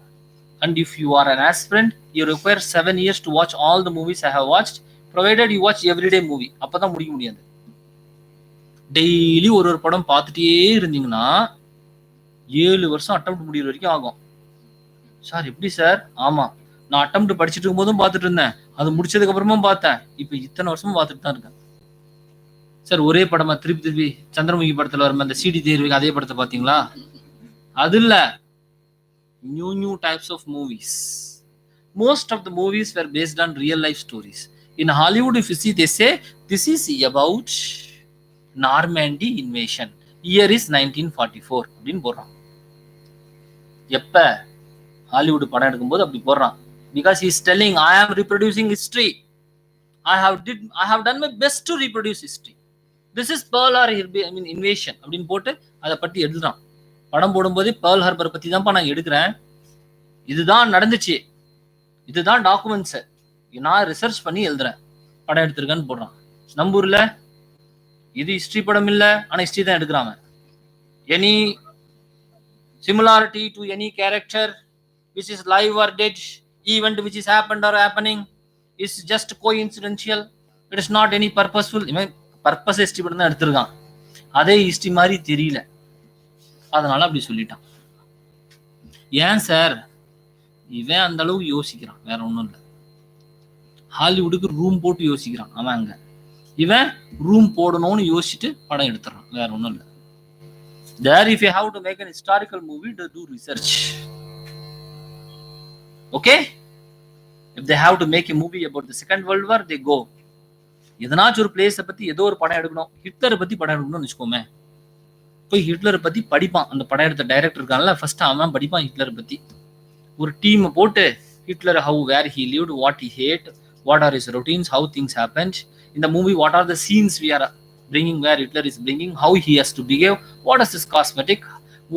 And if you are an aspirant, you require 7 years to watch all the movies I have watched, provided you watch everyday movie. அப்பதான் முடிக்க முடியாது. Daily ஒரு படம் பார்த்துட்டே இருந்தீங்கன்னா 7 வருஷம் attempt முடிகிற வரைக்கும் ஆகும். சார் எப்படி சார்? ஆமா, நான் அட்டெம்ப்ட் படிச்சுட்டு இருக்கும்போதும் பார்த்துட்டு இருந்தேன், அது முடிச்சதுக்கு அப்புறமும் பார்த்தேன், இப்போ இத்தனை வருஷமும் பார்த்துட்டு தான் இருக்கேன். சார் ஒரே படமா திருப்பி சந்திரமுகி படத்துல வர அந்த சிடி தேர்வுக்கு அதே படத்தை பார்த்தீங்களா? அது இல்ல, new types of movies. Most of the movies were based on real life stories. In Hollywood, if you see, they say this is about Normandy invasion. Year is 1944 அப்படின்னு போடுறான். எப்ப ஹாலிவுட் படம் எடுக்கும்போது அப்படி போடுறான். Because he is telling I am reproducing history. I have done my best to reproduce history. This is Pearl Harbor invasion அப்படின்னு போட்டு அதை பத்தி எழுதுறான். படம் போடும்போது Pearl Harbor பத்தி தான்ப்பா நான் எடுக்கிறேன், இதுதான் நடந்துச்சு, இதுதான் டாக்குமெண்ட்ஸ், நான் ரிசர்ச் பண்ணி எழுதுறேன், படம் எடுத்திருக்கேன்னு போடுறான். நம்பூர்ல இது ஹிஸ்டரி படம் இல்ல, ஆனா ஹிஸ்டரி தான் எடுக்கிறாங்க. Any similarity to any character which is live or dead, event which is happened or happening is just coincidental. It is not any purposeful. Purpose history படம் தான் எடுத்திருக்கான், அதே ஹிஸ்டரி மாதிரி தெரியல, அதனால அப்படி சொல்லிட்டான். ஏன் சார்? இவன் அந்த அளவுக்கு யோசிக்கிறான், வேற ஒன்றும் இல்லை. ஹாலிவுட்டுக்கு ரூம் போட்டு யோசிக்கிறான் அவன், அங்க இவன் ரூம் போடணும்னு யோசிச்சுட்டு படம் எடுத்துறான், வேற ஒன்றும் இல்லை. There, if you have to make an historical movie, to do research. Okay? If they have to make a movie about the Second World War, they go. எதனாச்சும் ஒரு பிளேஸை பத்தி ஏதோ ஒரு படம் எடுக்கணும், ஹிட்லரை பத்தி படம் எடுக்கணும்னு வச்சுக்கோமே, போய் ஹிட்லரை பத்தி படிப்பான். அந்த படம் எடுத்த டைரக்டர் இருக்கான்ல, ஃபர்ஸ்ட் அவன் படிப்பான் ஹிட்லரை பத்தி. ஒரு டீம் போட்டு Hitler how where he lived, what he hate, what are his routines, how things happened in the movie, what are the scenes we are bringing where Hitler is bringing, how he has to behave, what is his cosmetic,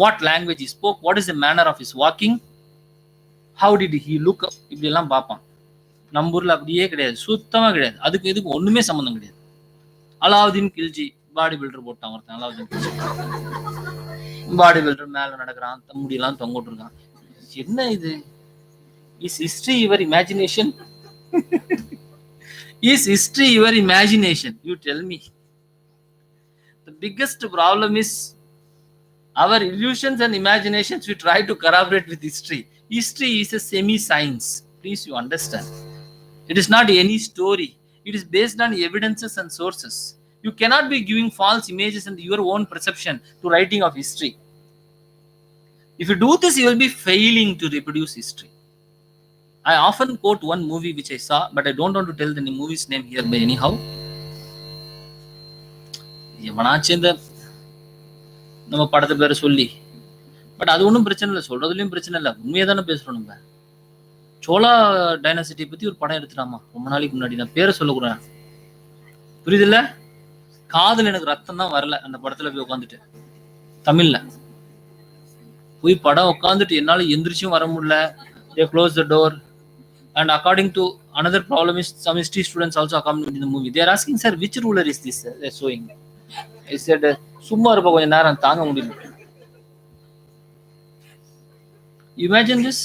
what language he spoke, what is the manner of his walking, how did he look, இப்படி எல்லாம் பார்ப்பான். நம்ம ஊர்ல அப்படியே கிடையாது, சுத்தமா கிடையாது. அதுக்கு இதுக்கு ஒண்ணுமே சம்பந்தம் கிடையாது. அலாவுதீன் கில்ஜி பாடி பில்டர் போட்டான் ஒருத்தன், அலாவுதீன் கில்ஜி பாடி பில்டர் மேல நடக்கிறான், முடியெல்லாம் தொங்கிட்டு இருக்கான். என்ன இது? Is history your imagination? Is history your imagination? You tell me. The biggest problem is our illusions and imaginations we try to corroborate with history. History is a semi-science. Please, you understand. It is not any story. It is based on evidences and sources. You cannot be giving false images and your own perception to writing of history. If you do this, you will be failing to reproduce history. I often quote one movie which I saw, but I don't want to tell the movie's name here by anyhow. எவனாச்சும் இந்த நம்ம படத்தை பேரை சொல்லி, but அது ஒன்றும் பிரச்சனை இல்லை, சொல்றதுலயும் பிரச்சனை இல்லை, உண்மையை தானே பேசுறோம். நம்ம சோழா டைனாசிட்டி பத்தி ஒரு படம் எடுத்துட்டாமா ரொம்ப நாளைக்கு முன்னாடி, நான் பேரை சொல்லக்கூடாது, புரியுது இல்ல? காதுல எனக்கு ரத்தம் தான் வரல அந்த படத்துல போய் உட்காந்துட்டு. தமிழ்ல போய் படம் உட்காந்துட்டு என்னால எந்திரிச்சும் வர முடியல. They close the door. And according to another problem is some history students also accompanied in the movie. They are asking, sir, which ruler is this they're showing? I said, சும்மா இருப்ப கொஞ்ச நேரம் தாங்க முடியல. Imagine this.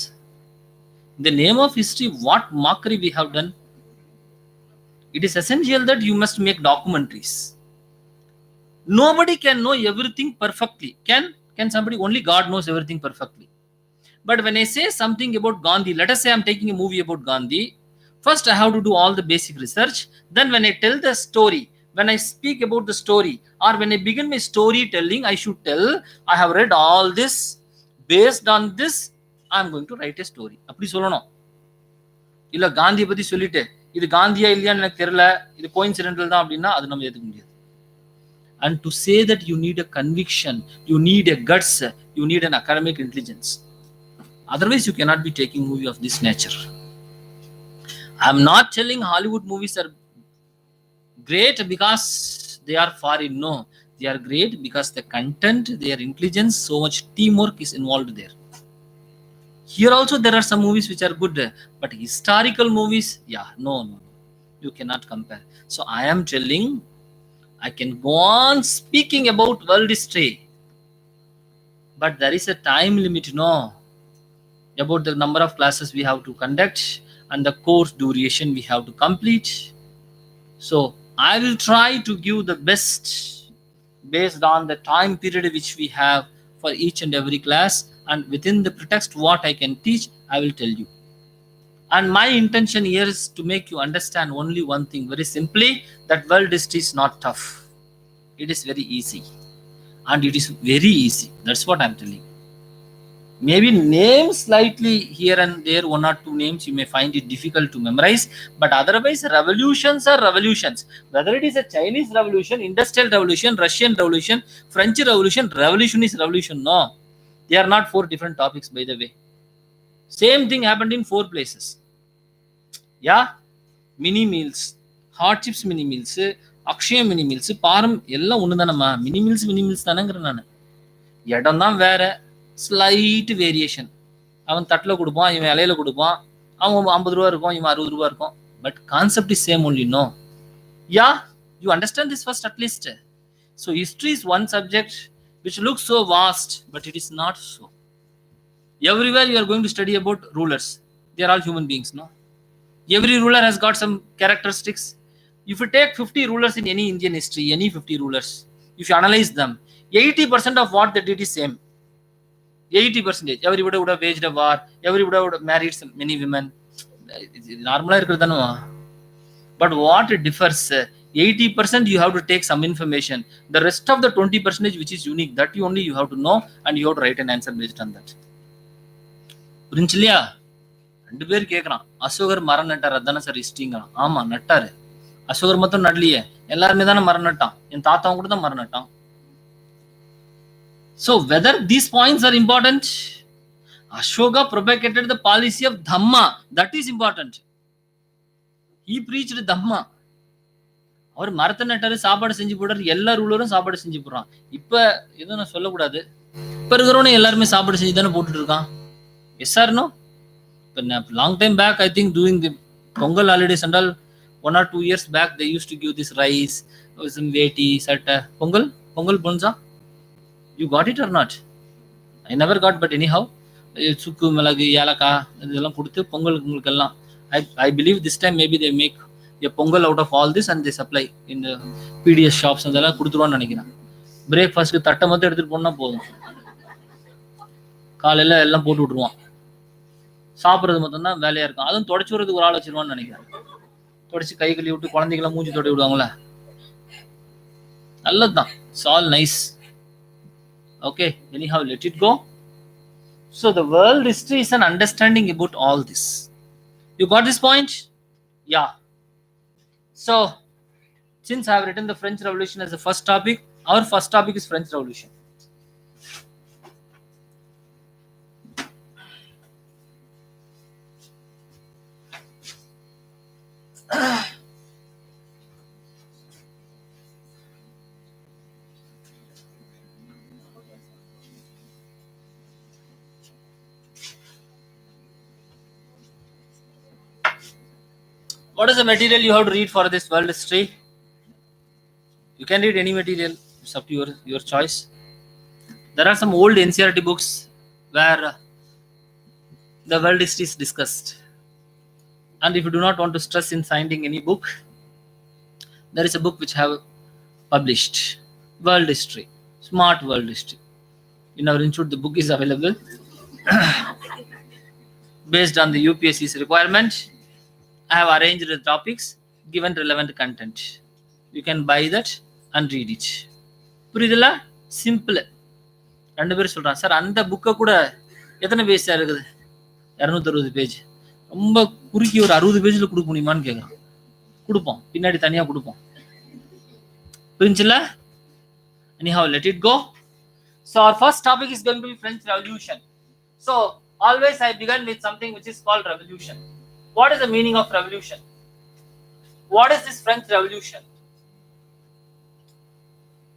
In the name of history, what mockery we have done. It is essential that you must make documentaries. Nobody can know everything perfectly. Can somebody? Only God knows everything perfectly. But when I say something about Gandhi, let us say I'm taking a movie about Gandhi, first I have to do all the basic research. Then when I tell the story, when I speak about the story, or when I begin my storytelling, I should tell, I have read all this, based on this, I'm going to write a story. அப்படி சொல்லணும். இல்ல காந்தியை பத்தி சொல்லிட்டு இது காந்தியா இல்லையான்னு எனக்கு தெரியல, இது கோயின்சிடென்டல் தான் அப்படின்னா அது நம்ம ஏத்துக்க முடியாது. And to say that you need a conviction, you need a guts, you need an academic intelligence. Otherwise, you cannot be taking movie of this nature. I'm not telling Hollywood movies are great because they are foreign. No, they are great because the content, their intelligence, so much teamwork is involved there. Here also there are some movies which are good, but historical movies, yeah, no, you cannot compare. So I am telling, I can go on speaking about world history, but there is a time limit, no, about the number of classes we have to conduct and the course duration we have to complete. So I will try to give the best based on the time period which we have for each and every class, and within the pretext what I can teach, I will tell you. And my intention here is to make you understand only one thing very simply, that world history is not tough. It is very easy, and it is very easy. That's what I'm telling. Maybe names slightly here and there, one or two names you may find it difficult to memorize, but otherwise revolutions are revolutions. Whether it is a Chinese revolution, industrial revolution, Russian revolution, French revolution, revolution is revolution. No, they are not four different topics, by the way. Same thing happened in four places. Yeah, mini meals, hardships mini meals, Akshaya mini meals, Param எல்லாம் ஒண்ணுதானம்மா. Mini meals தானேங்கிற நான். இடம் தான் வேற, slide variation. அவன் தட்டில் கொடுப்பான், இவன் இலையில கொடுப்பான். அவன் 50 ரூபா இருக்கும், இவன் 60 ரூபா இருக்கும். But concept is same only. No, yeah, you understand this first at least. So history is one subject which looks so vast, but it is not so. Everywhere you are going to study about rulers, they are all human beings, no? Every ruler has got some characteristics. If you take 50 rulers in any Indian history, any 50 rulers, if you analyze them, 80% of what they did is same. 80%. Everybody would have waged a war, everybody would have married many women. Normally irukku thanu. But what differs, 80% you have to take some information. The rest of the 20% which is unique, that you only you have to know, and you have to write an answer based on that. புரிஞ்சில்லையா? 2 பேர் கேட்கறான், அசோகர் மரம் நட்டார், அதானே sir ஹிஸ்டரிங்கிறான். ஆமா நட்டாரு. அசோகர் மட்டும் நடலையே, எல்லாருமே தானே மரம் நட்டான். என் தாத்தாவும் கூட தான் மரம் நட்டான். So whether these points are important, Ashoka propagated the policy of Dhamma, that is important. He preached Dhamma. அவர் மரத்தை நட்டாரு, சாப்பாடு செஞ்சு போடுறாரு, எல்லா ரூலரும் சாப்பாடு செஞ்சு போடுறான். இப்ப எதுவும் நான் சொல்லக்கூடாது, இப்ப இருக்கிறவனே எல்லாருமே சாப்பாடு செஞ்சு தானே போட்டுட்டு இருக்கான். Yes or no? Long time back, I think during the Pongal holidays and all, 1 or 2 years back, they used to give this rice, some veti, sata. Pongal bonza. You got it or not? I never got, but anyhow, sukku, malagi, yalaka, இதெல்லாம் கொடுத்து பொங்கலுக்கு எல்லாம். I believe this time maybe they make a pongal out of all this and they supply in the PDS shops. அதெல்லாம் கொடுத்துருவான்னு நினைக்கிறேன். பிரேக்ஃபாஸ்ட்க்கு தட்டை மட்டும் எடுத்துட்டு போனா போதும், காலையில எல்லாம் போட்டு விட்டுருவான். சாப்பிட்றது மட்டும் தான் வேலையா இருக்கும். அதுவும் தொடச்சி விடுறதுக்கு ஒரு ஆள் வச்சிருவான்னு நினைக்கிறேன். தொடச்சி கை கழுவி விட்டு குழந்தைங்களாம் மூஞ்சி தொட விடுவாங்களே, நல்லதுதான். It's all nice. Okay, anyhow, let it go. So the world history is an understanding about all this. You got this point? Yeah. So since I have written the French Revolution as the first topic, our first topic is French Revolution. What is the material you have to read for this world history? You can read any material. It's up to your choice. There are some old NCERT books where the world history is discussed. And if you do not want to stress in finding any book, there is a book which have published world history, smart world history. In our institute, the book is available based on the UPSC's requirement. I have arranged the topics, given relevant content. You can buy that and read it. புரியுதுல? Simple. ரெண்டு பேரும் சொல்றான் sir அந்த புக்கை கூட எத்தனை page sir இருக்குது? 260 page. ரொம்ப குறுக்கி ஒரு 60 பேஜில் கொடுக்க முடியுமான்னு கேட்குறான். கொடுப்போம், பின்னாடி தனியாக கொடுப்போம். புரிஞ்சுல? Anyhow, let it go. So our first topic is going to be French Revolution. So always I begin with something which is called revolution. What is the meaning of revolution? What is this French Revolution?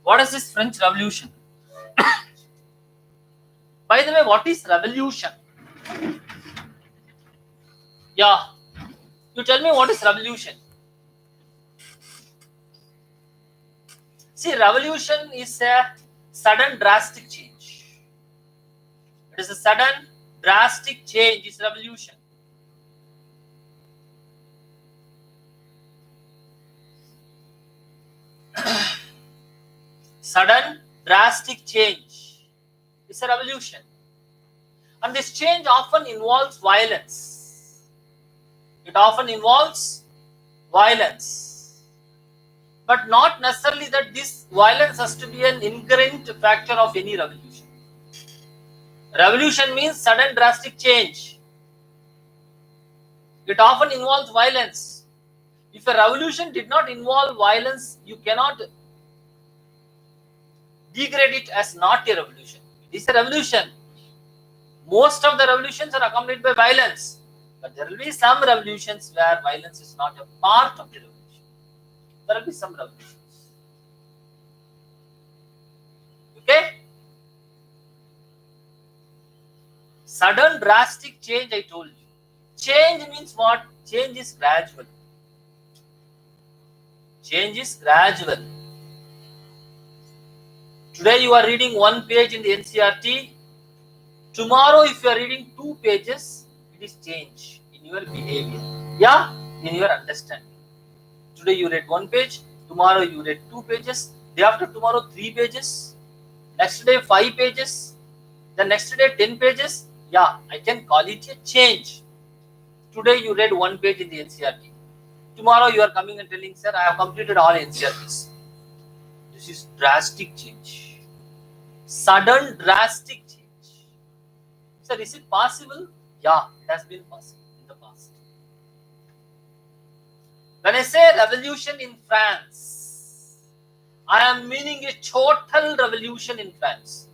What is this French Revolution? By the way, what is revolution? Yeah, you tell me what is revolution. See, revolution is a sudden drastic change. It is a sudden drastic change is revolution. Sudden drastic change is a revolution. And this change often involves violence. It often involves violence. But not necessarily that this violence has to be an inherent factor of any revolution. Revolution means sudden drastic change. It often involves violence. If a revolution did not involve violence, you cannot degrade it as not a revolution. It is a revolution. Most of the revolutions are accompanied by violence. But there will be some revolutions where violence is not a part of the revolution. There will be some revolutions. Okay? Sudden drastic change, I told you. Change means what? Change is gradual. Change is gradual. Today you are reading one page in the NCERT. Tomorrow if you are reading 2 pages, it is change in your behavior. Yeah? In your understanding. Today you read 1 page, tomorrow you read 2 pages, day after tomorrow 3 pages, next day 5 pages, the next day 10 pages. Yeah, I can call it a change. Today you read 1 page in the NCERT. Tomorrow you are coming and telling, sir, I have completed all NCERTs. This is drastic change. Sudden drastic change. Sir, is it possible? Yeah, it has been possible in the past. When I say revolution in France, I am meaning a total revolution in France.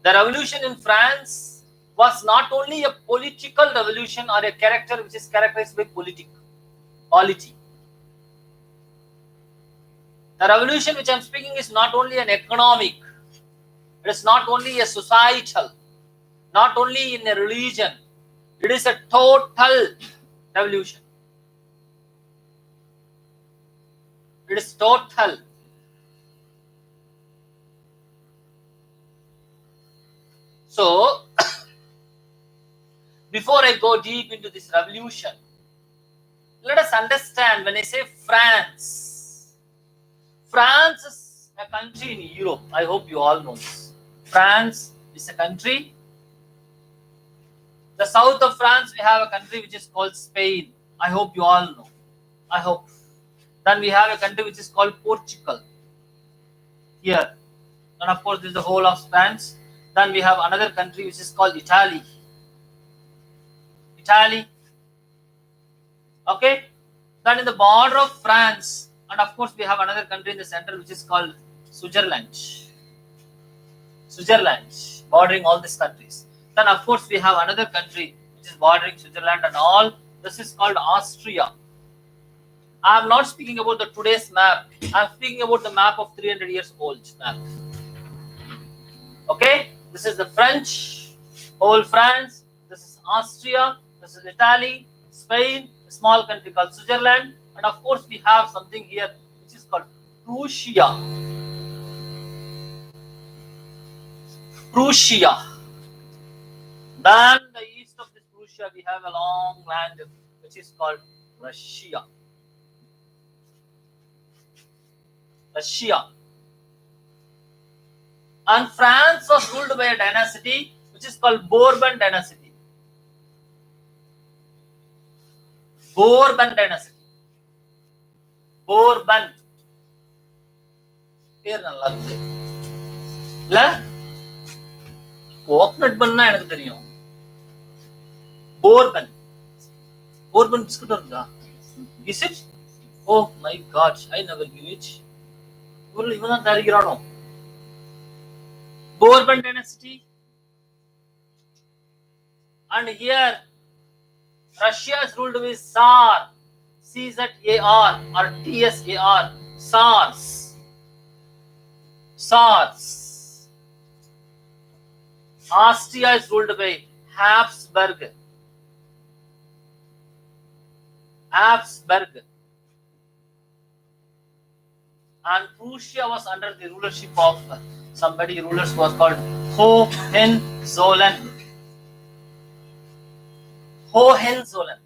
The revolution in France was not only a political revolution or a character which is characterized by polity. The revolution which I am speaking is not only an economic, it is not only a societal, not only in a religion, it is a total revolution. It is total. So, before I go deep into this revolution, let us understand when I say France. France is a country in Europe. I hope you all know this. France is a country. The south of France, we have a country which is called Spain. I hope you all know. I hope. Then we have a country which is called Portugal. Here. And of course, this is the whole of Spain. Then we have another country which is called Italy. Okay. Then in the border of France, and of course we have another country in the center which is called Switzerland, bordering all these countries. Then of course we have another country which is bordering Switzerland and all. This is called Austria. I am not speaking about the today's map. I am speaking about the map of 300 years old map. Okay, this is the whole France. This is Austria. This is Italy, Spain. a small country called Switzerland, and of course we have something here which is called Prussia. Prussia. Then the east of this Prussia we have a long land which is called Russia. Russia. And France was ruled by a dynasty which is called Bourbon dynasty. Bourbon dynasty. Bourbon. பேர் நல்லா இருக்கு இல்ல? Coconut பண்ணா எனக்கு தெரியும். Bourbon. Bourbon biscuit இருக்கா? Is it? Oh my god, I never knew it. இவன் தான் தயாரிக்கிறானோ? Bourbon dynasty. And here Russia is ruled with Tsar, C-Z-A-R or T-S-A-R, Tsars. Tsars. Austria is ruled by Habsburg. Habsburg. And Prussia was under the rulership of somebody rulers was called Hohenzollern. Hohenzollern.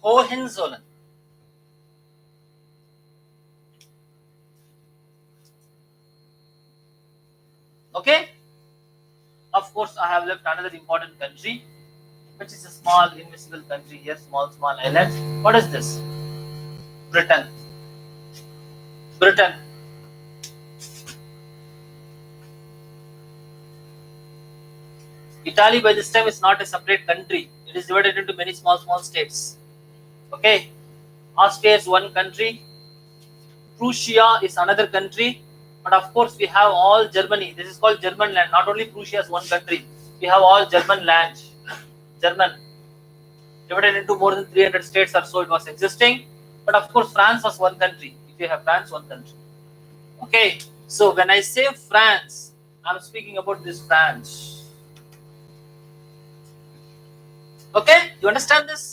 Hohenzollern. Okay? Of course, I have left another important country, which is a small invisible country here, small island. What is this? Britain. Britain. Italy by this time is not a separate country. It is divided into many small states. Okay? Austria is one country. Prussia is another country. But of course, we have all Germany. This is called German land. Not only Prussia is one country. We have all German land. German. Divided into more than 300 states or so it was existing. But of course, France was one country. If you have France, one country. Okay. So when I say France, I'm speaking about this France. Okay. You understand this?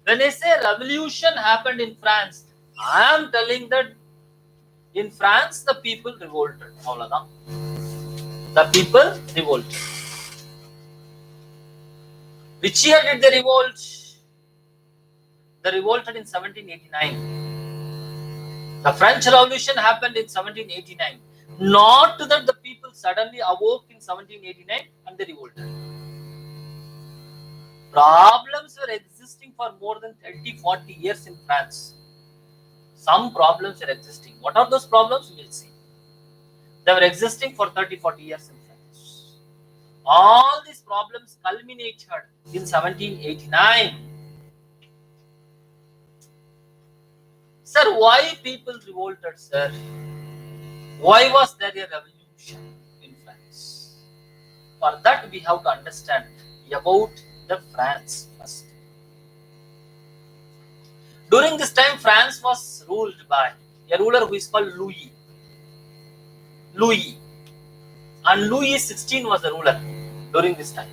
When I say revolution happened in France, I am telling that in France, the people revolted. The people revolted. Which year did they revolt? They revolted in 1789. The French Revolution happened in 1789. Not that the people suddenly awoke in 1789 and they revolted. Problems were existing for more than 30-40 years in France. Some problems are existing. What are those problems? We will see. They were existing for 30-40 years in France. All these problems culminated in 1789. Sir, why people revolted, sir? Why was there a revolution in France? For that, we have to understand about the France first. During this time, France was ruled by a ruler who is called Louis. Louis. And Louis XVI was the ruler during this time.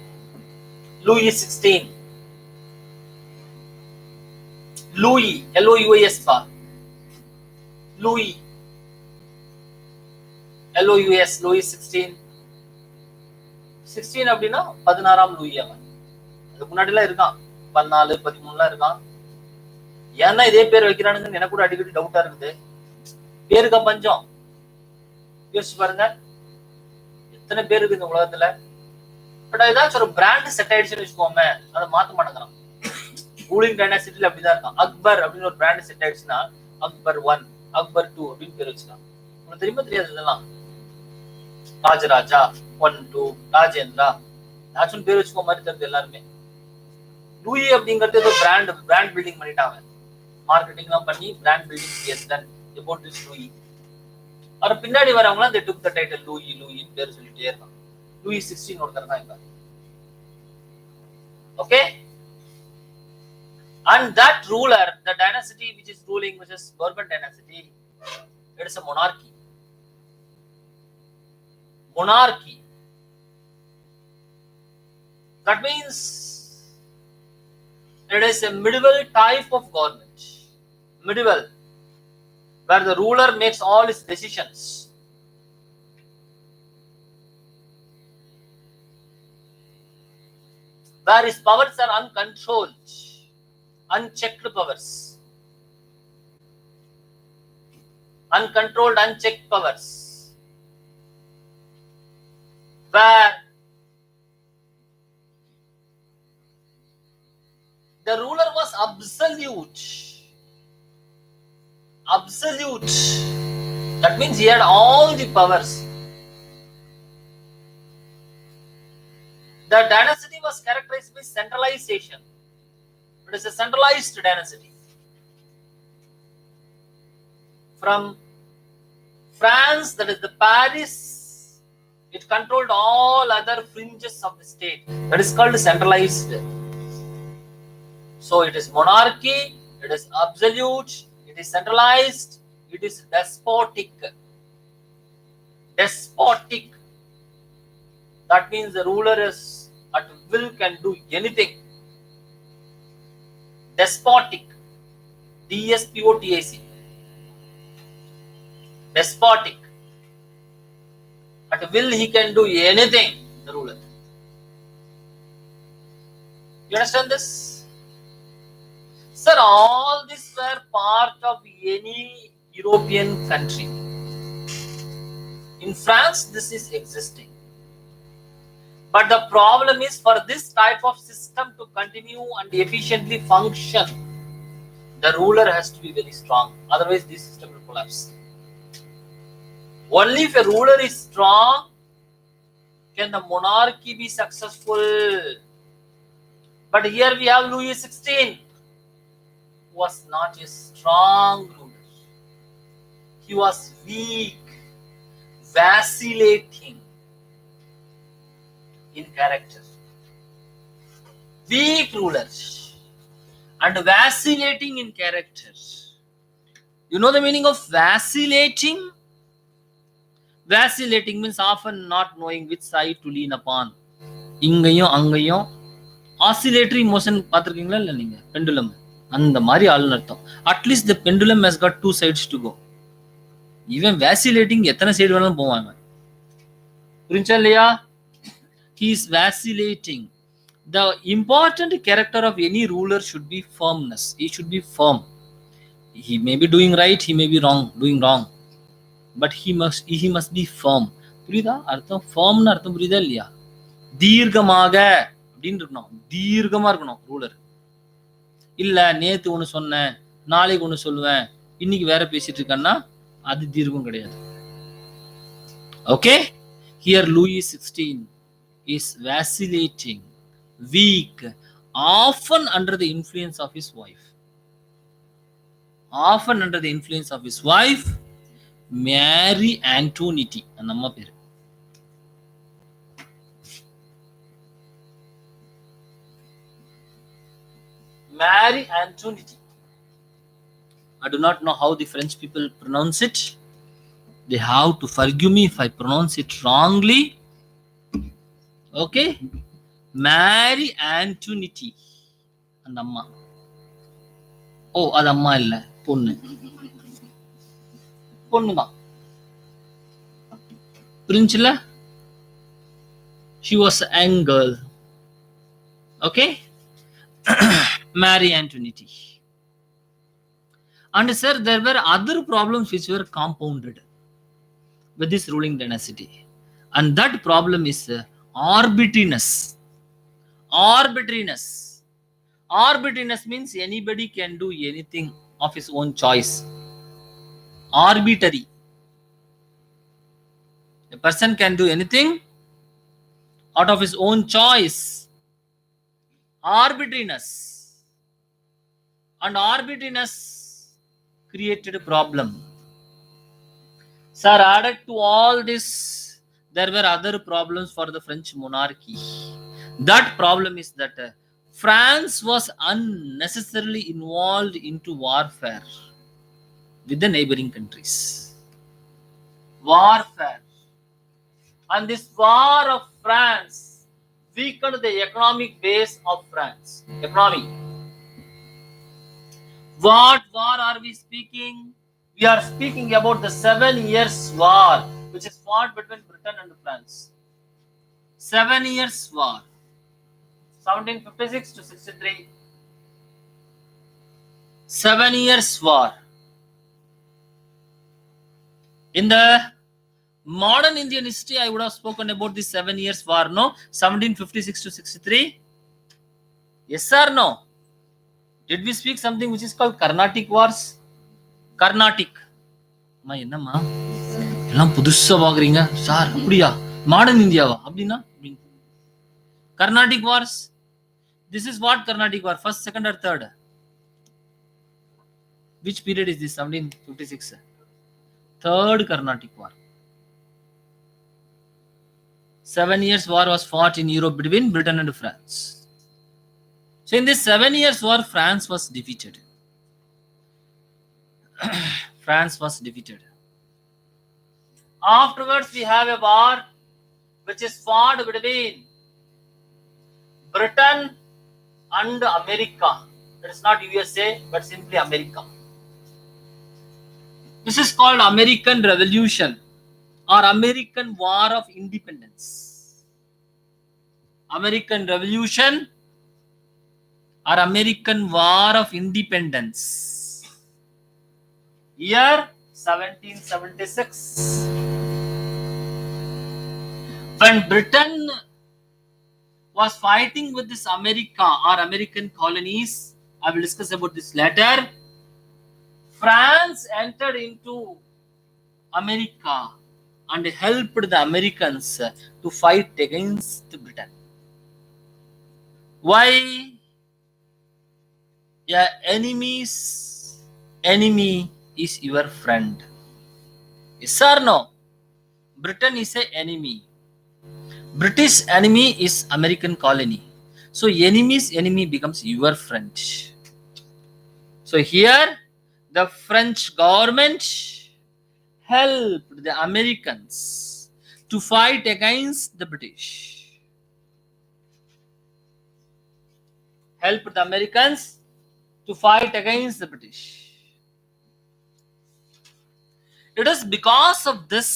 Louis XVI. Louis. L-O-U-I-S. Louis. L-O-U-S. Louis XVI. 16 அப்படின்னா 16ஆம் Louis அவன். அதுக்கு முன்னாடிலாம் இருக்கான். 14, 13லாம் இருக்கான். ஏன்னா இதே பேர் வைக்கிறானுங்கன்னு எனக்கு கூட அடிக்கடி டவுட்டா இருக்குது. பேருக்கா பஞ்சம்? யோசிச்சு பாருங்க. எத்தனை பேர் இருக்கு இந்த உலகத்துல? பட் ஏதாச்சும் ஒரு பிராண்ட் செட் ஆயிடுச்சுன்னு வச்சுக்கோமே, அதை மாத்த மாட்டேங்கிறான். ரூலிங் டைனாசிட்டில அப்படிதான் இருக்கான். அக்பர் அப்படின்னு ஒரு பிராண்ட் செட் ஆயிடுச்சுன்னா அக்பர் 1, அக்பர் 2 அப்படின்னு பேர் வச்சுக்கலாம். உங்களுக்கு தெரியுமா தெரியாது இதெல்லாம்? ராஜராஜா 1, 2, ராஜேந்திரா ஏதாச்சும் பேர் வச்சுக்கோ மாதிரி தெரியுது எல்லாருமே. லூயி அப்படிங்கிறது ஏதோ பிராண்ட் பில்டிங் பண்ணிட்டாங்க. மார்க்கெட்டிங்லாம் பண்ணி brand building is done about this Louis. அவர் பின்னாடி வரவங்களாம் they took the title லூயின்னு பேர் சொல்லிட்டே இருக்காங்க. Louis XVI ஒருத்தர் தான் இருக்காங்க. Okay? And that ruler, the dynasty which is ruling, which is Bourbon dynasty, it is a monarchy. Monarchy. That means it is a medieval type of government. Medieval, where the ruler makes all his decisions. Where his powers are uncontrolled, unchecked powers. Uncontrolled, unchecked powers. Where the ruler was absolute. Absolute. That means he had all the powers. The dynasty was characterized by centralization. It is a centralized dynasty. From France, that is the Paris, it controlled all other fringes of the state. That is called centralized. So it is monarchy, it is absolute, it is centralized, it is despotic. Despotic. That means the ruler is at will can do anything. Despotic. DSPOTIC. Despotic. At will he can do anything, the ruler. You understand this? Sir, all these were part of any European country. In France, this is existing. But the problem is, for this type of system to continue and efficiently function, the ruler has to be very strong. Otherwise, this system will collapse. Only if a ruler is strong can the monarchy be successful. But here we have Louis XVI, who was not a strong ruler. He was weak, vacillating in character. Weak ruler and vacillating in character. You know the meaning of vacillating? Vacillating means often not knowing which side to lean upon. இங்கேயும் அங்கேயும் oscillatory motion பார்த்திருக்கீங்களா இல்ல நீங்க? Pendulum. அந்த மாதிரி ஆளுன்னு அர்த்தம். At least the pendulum has got two sides to go. Even vacillating எத்தனை சைடு வேணாலும் போவாங்க. புரிஞ்சா இல்லையா? He is vacillating. The important character of any ruler should be firmness. He should be firm. He may be doing right, he may be doing wrong. But he must be firm. புரியுதா? அர்த்தம் firmனு அர்த்தம் புரியுதா இல்லையா? தீர்க்கமாக அப்படின்னு இருக்கணும். தீர்க்கமா இருக்கணும் ruler. இல்ல நேத்து ஒண்ணு சொன்னேன், நாளைக்கு ஒண்ணு சொல்லுவேன், இன்னைக்கு வேற பேசிட்டு இருக்கேன்னா அது தீர்க்கம் கிடையாது. Okay? Here Louis XVI is vacillating, weak, often under the influence of his wife. Often under the influence of his wife, Mary Antoinette. அந்த அம்மா பேரு. Mary Antoinette. I do not know how the French people pronounce it. They have to forgive me if I pronounce it wrongly. Okay? Mary Antoinette. அந்த அம்மா. ஓ, அது அம்மா இல்ல, பொண்ணு. பொண்ணுதான். புரிஞ்சுல? She was a young girl. Okay? Mary Antoinette. And sir, there were other problems which were compounded with this ruling dynasty. And that problem is arbitrariness. Arbitrariness. Arbitrariness means anybody can do anything of his own choice. Arbitrary. A person can do anything out of his own choice. Arbitrariness. And arbitrariness created a problem. Sir, added to all this, there were other problems for the French monarchy. That problem is that France was unnecessarily involved into warfare with the neighboring countries. Warfare. And this war of France weakened the economic base of France. Economy. What war are we speaking? We are speaking about the 7 Years' War, which is fought between Britain and France. 7 Years' War, 1756 to 63. 7 Years' War. In the modern Indian history, I would have spoken about the 7 Years' War, no? 1756 to 63. Yes or no? Did we speak something which is called Carnatic Wars? Carnatic. அம்மா என்னம்மா எல்லாம் புதுசா பாக்குறீங்க sir? அப்படியா? Modern இந்தியாவா? அப்படின்னா Carnatic Wars. This is what Carnatic War? First, second, or third? Which period is this? 1756. Third Carnatic War. 7 Years' War was fought in Europe between Britain and France. So in this 7 Years' War, France was defeated. France was defeated. Afterwards, we have a war which is fought between Britain and America. It is not USA, but simply America. This is called American Revolution or American War of Independence. American Revolution or American War of Independence. Year 1776. When Britain was fighting with this America or American colonies, I will discuss about this later. France entered into America and helped the Americans to fight against Britain. Why? Yeah, enemy's enemy is your friend. Yes or no? Britain is an enemy. British enemy is American colony. So enemy's enemy becomes your friend. So here the French government helped the Americans to fight against the British. Helped the Americans to fight against the British. It is because of this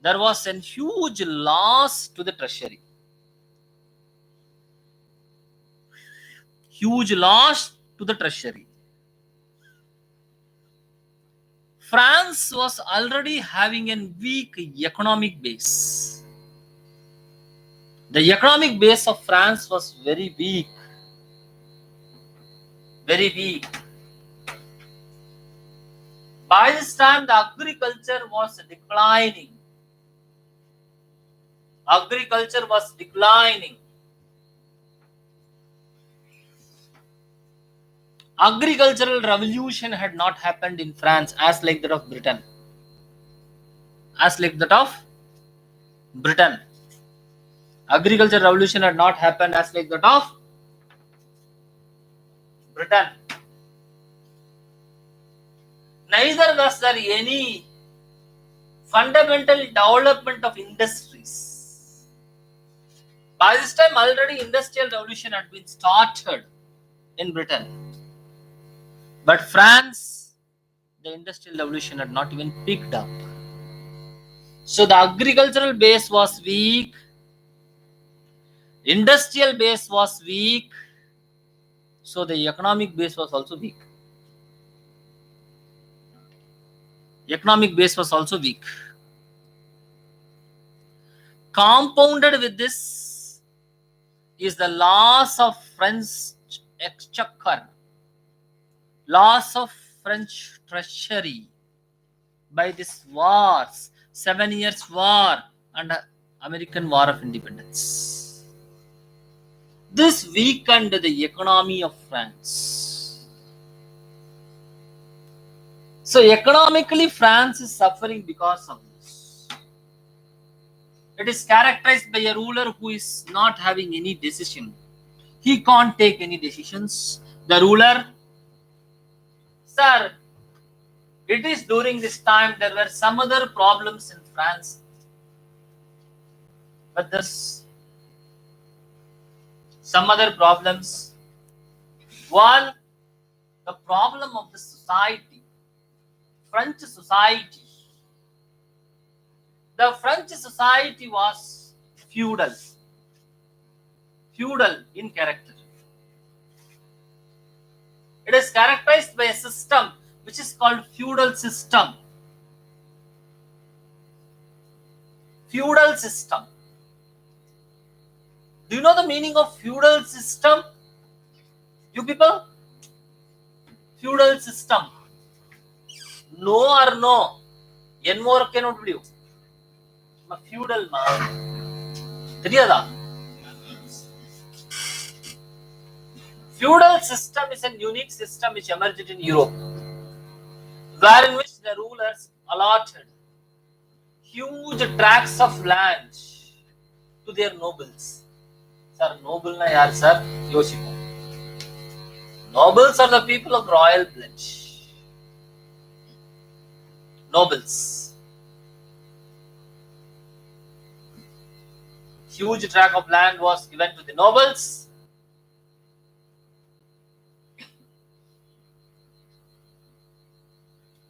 there was a huge loss to the treasury. Huge loss to the treasury. France was already having a weak economic base. The economic base of France was very weak. Very weak. By this time, the agriculture was declining. Agriculture was declining. Agricultural revolution had not happened in France as like that of Britain. As like that of Britain. Agricultural revolution had not happened as like that of Britain. Neither was there any fundamental development of industries. By this time, already industrial revolution had been started in Britain. But France, the industrial revolution had not even picked up. So the agricultural base was weak. Industrial base was weak. So the economic base was also weak. Economic base was also weak. Compounded with this is the loss of French exchequer, loss of French treasury by this wars, 7 Years' War and American War of Independence. This weakened the economy of France. So economically, France is suffering because of this. It is characterized by a ruler who is not having any decision. He can't take any decisions. The ruler, sir, it is during this time there were some other problems in France. But this Some other problems. One, the problem of the society, French society. The French society was feudal in character. It is characterized by a system which is called feudal system. Feudal system. Do you know the meaning of feudal system? You people? Feudal system. No or no? N more cannot do. Feudal man. Feudal system is a unique system which emerged in Europe, wherein which the rulers allotted huge tracts of land to their nobles. Sir, noble na yaar sir, Yoshiko. Nobles are the people of royal blood. Nobles. Huge tract of land was given to the nobles.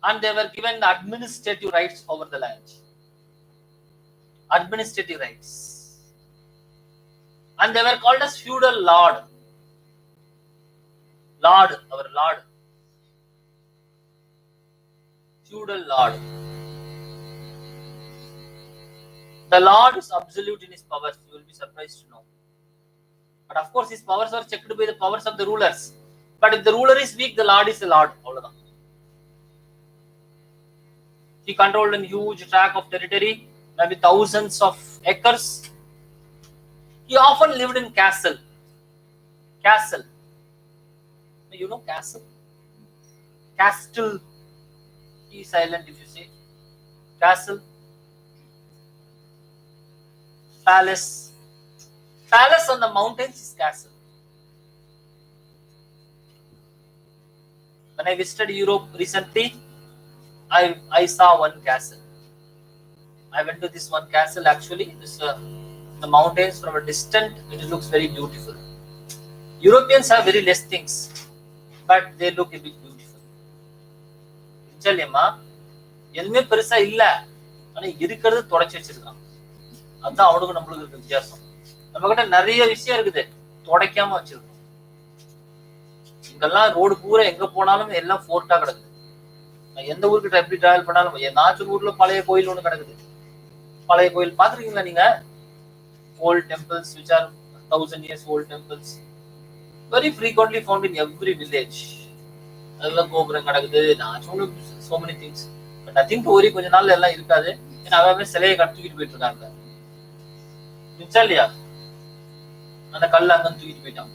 And they were given the administrative rights over the land. Administrative rights. And they were called as feudal lord. Lord, our lord. Feudal lord. The lord is absolute in his powers. You will be surprised to know. But of course, his powers are checked by the powers of the rulers. But if the ruler is weak, the lord is the lord. He controlled a huge tract of territory, maybe thousands of acres. He often lived in castle. Castle. You know castle? Castle. T silent if you say. Castle. Palace. Palace on the mountains is castle. When I visited Europe recently, I saw one castle. I went to this one castle actually. This the mountains from a distance, it looks very beautiful. Europeans have very less things, but they look a bit beautiful. எதுவுமே பெருசா இல்ல, ஆனா இருக்கிறது தொடச்சி வச்சிருக்கான். அதான் அவனுக்கு நம்மளுக்கு இருக்க வித்தியாசம். நம்ம கிட்ட நிறைய விஷயம் இருக்குது, துடைக்காம வச்சிருக்கோம். இங்கெல்லாம் ரோடு பூரா எங்க போனாலும் எல்லாம் ஃபோர்ட்டா கிடக்குது. எந்த ஊருக்கு எப்படி டிராவல் பண்ணாலும் நாச்சூர் ஊர்ல பழைய கோயில் ஒண்ணு கிடக்குது. பழைய கோயில் பாத்துருக்கீங்களா நீங்க? Old temples which are 1000 years old temples, very frequently found in every village. அதெல்லாம் கோபுரம் கிடக்குது. நான் சொன்ன so many things, but nothing to worry. கொஞ்ச நாள்ல எல்லாம் இருக்காது. ஏன்னா அவவே சிலையை தூக்கிட்டு போயிட்டு இருக்காங்க. இல்லையா? அந்த கல்ல அங்க தூக்கிட்டு போயிட்டான்.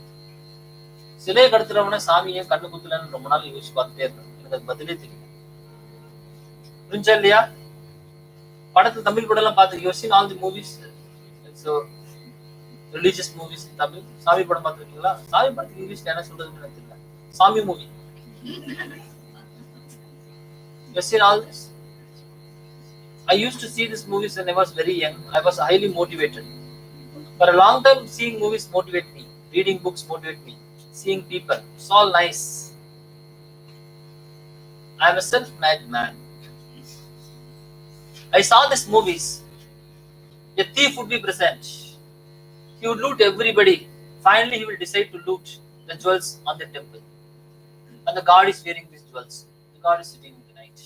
சிலையை கடத்துறவன சாமியை கண்ணு குத்துலன்னு ரொம்ப நாள் யோசிச்சு பார்த்துட்டே இருக்கேன். எனக்கு அது பதிலே தெரியும். இல்லையா? படத்துல தமிழ் படம் எல்லாம் பார்த்து you seen all the movies. So religious movies in Tamil. சாமி படம் பார்த்திருக்கீங்களா? சாமி படத்துக்கு இங்கிலீஷ்ல என்ன சொல்றதுன்னு எனக்கு தெரியல. சாமி movie. You seen all this? I used to see these movies when I was very young. I was highly motivated. For a long time, seeing movies motivate me. Reading books motivate me. Seeing people. It's all nice. I am a self-made man. I saw these movies. A thief would be present. He would loot everybody. Finally, he will decide to loot the jewels on the temple. And the guard is wearing these jewels. The guard is sitting in the night.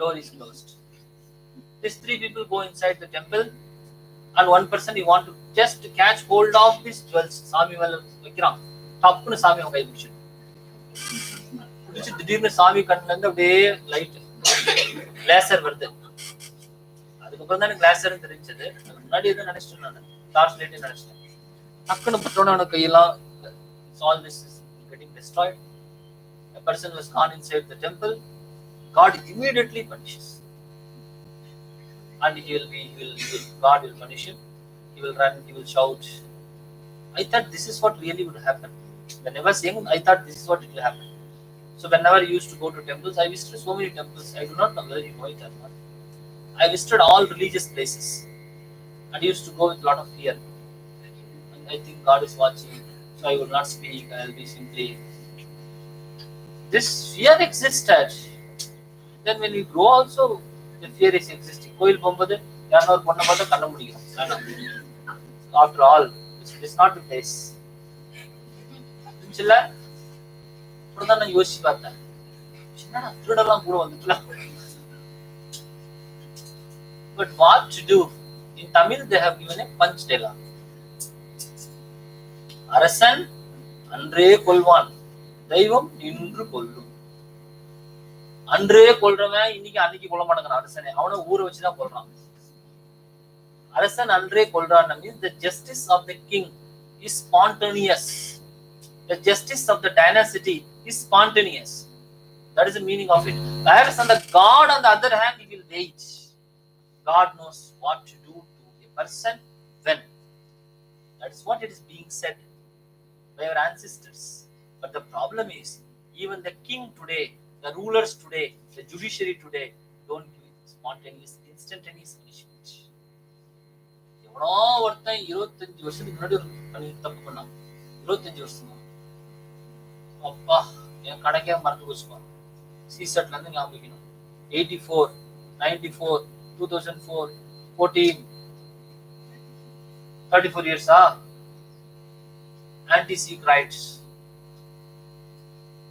Door is closed. These three people go inside the temple, and one person he want to just catch hold of these jewels. Sami vala vikram. Tappunu Sami avanga kai pidichu. Pidichu திடீர்னு சாமி கண்ணுல இருந்து அப்படியே light laser வருது. அதுக்கப்புறம் தான் closet தெரிஞ்சது. முன்னாடி எதுவும் நினைச்சிட்டேன், நான் டார்ச் லைட் நினைச்சிட்டேன். டக்குன்னு பட்டோன அவன கையெல்லாம் all this is getting destroyed. A person was gone inside the temple. God immediately punishes, and God will punish him. He will run, he will shout. I thought this is what really would happen. When I was young, I thought this is what it will happen. So whenever I used to go to temples, I visited so many temples. I do not know whether you know it or not. I visited all religious places and used to go with a lot of fear. And I think God is watching. So I will not speak. I will be simply. This fear existed. Then when we grow also, the fear is existing. கோயில் போகும்போது யாரோ ஒரு பொண்ணை பார்த்து கண்ண முடியும். After all, it's not the case. சில அப்படிதான் நான் யோசிச்சு பார்த்தேன். திருடெல்லாம் கூட வந்துக்கலாம். But what to do? In Tamil, they have given a punch dialogue. அரசன் அன்றே கொல்வான், தெய்வம் நின்று கொல்லும். அன்றே கொல்றவன் இன்னைக்கு அன்னைக்கு கொல்ல மாட்டேங்கிறான். அரசனே அவனை ஊரை வச்சுதான் கொல்றான். அரசன் அன்றே கொல்றான் means the justice of the king is spontaneous. The justice of the dynasty is spontaneous. That is the meaning of it. Whereas on the God, on the other hand, he will wait. God knows what to do to a person when. That is what it is being said by our ancestors. But the problem is, even the king today, the rulers today, the judiciary today, don't give spontaneous, instantaneous punishment. எவ்வளோ ஒருத்தன் 25 வருஷத்துக்கு முன்னாடி தப்பு பண்ணான். 25 வருஷமா அப்பா என் கணக்கே மறந்து போச்சுப்பா. சிசெட்ல இருந்து ஞாபகம் 84, 94, 2004, 14, 34 years anti-Sikh rights,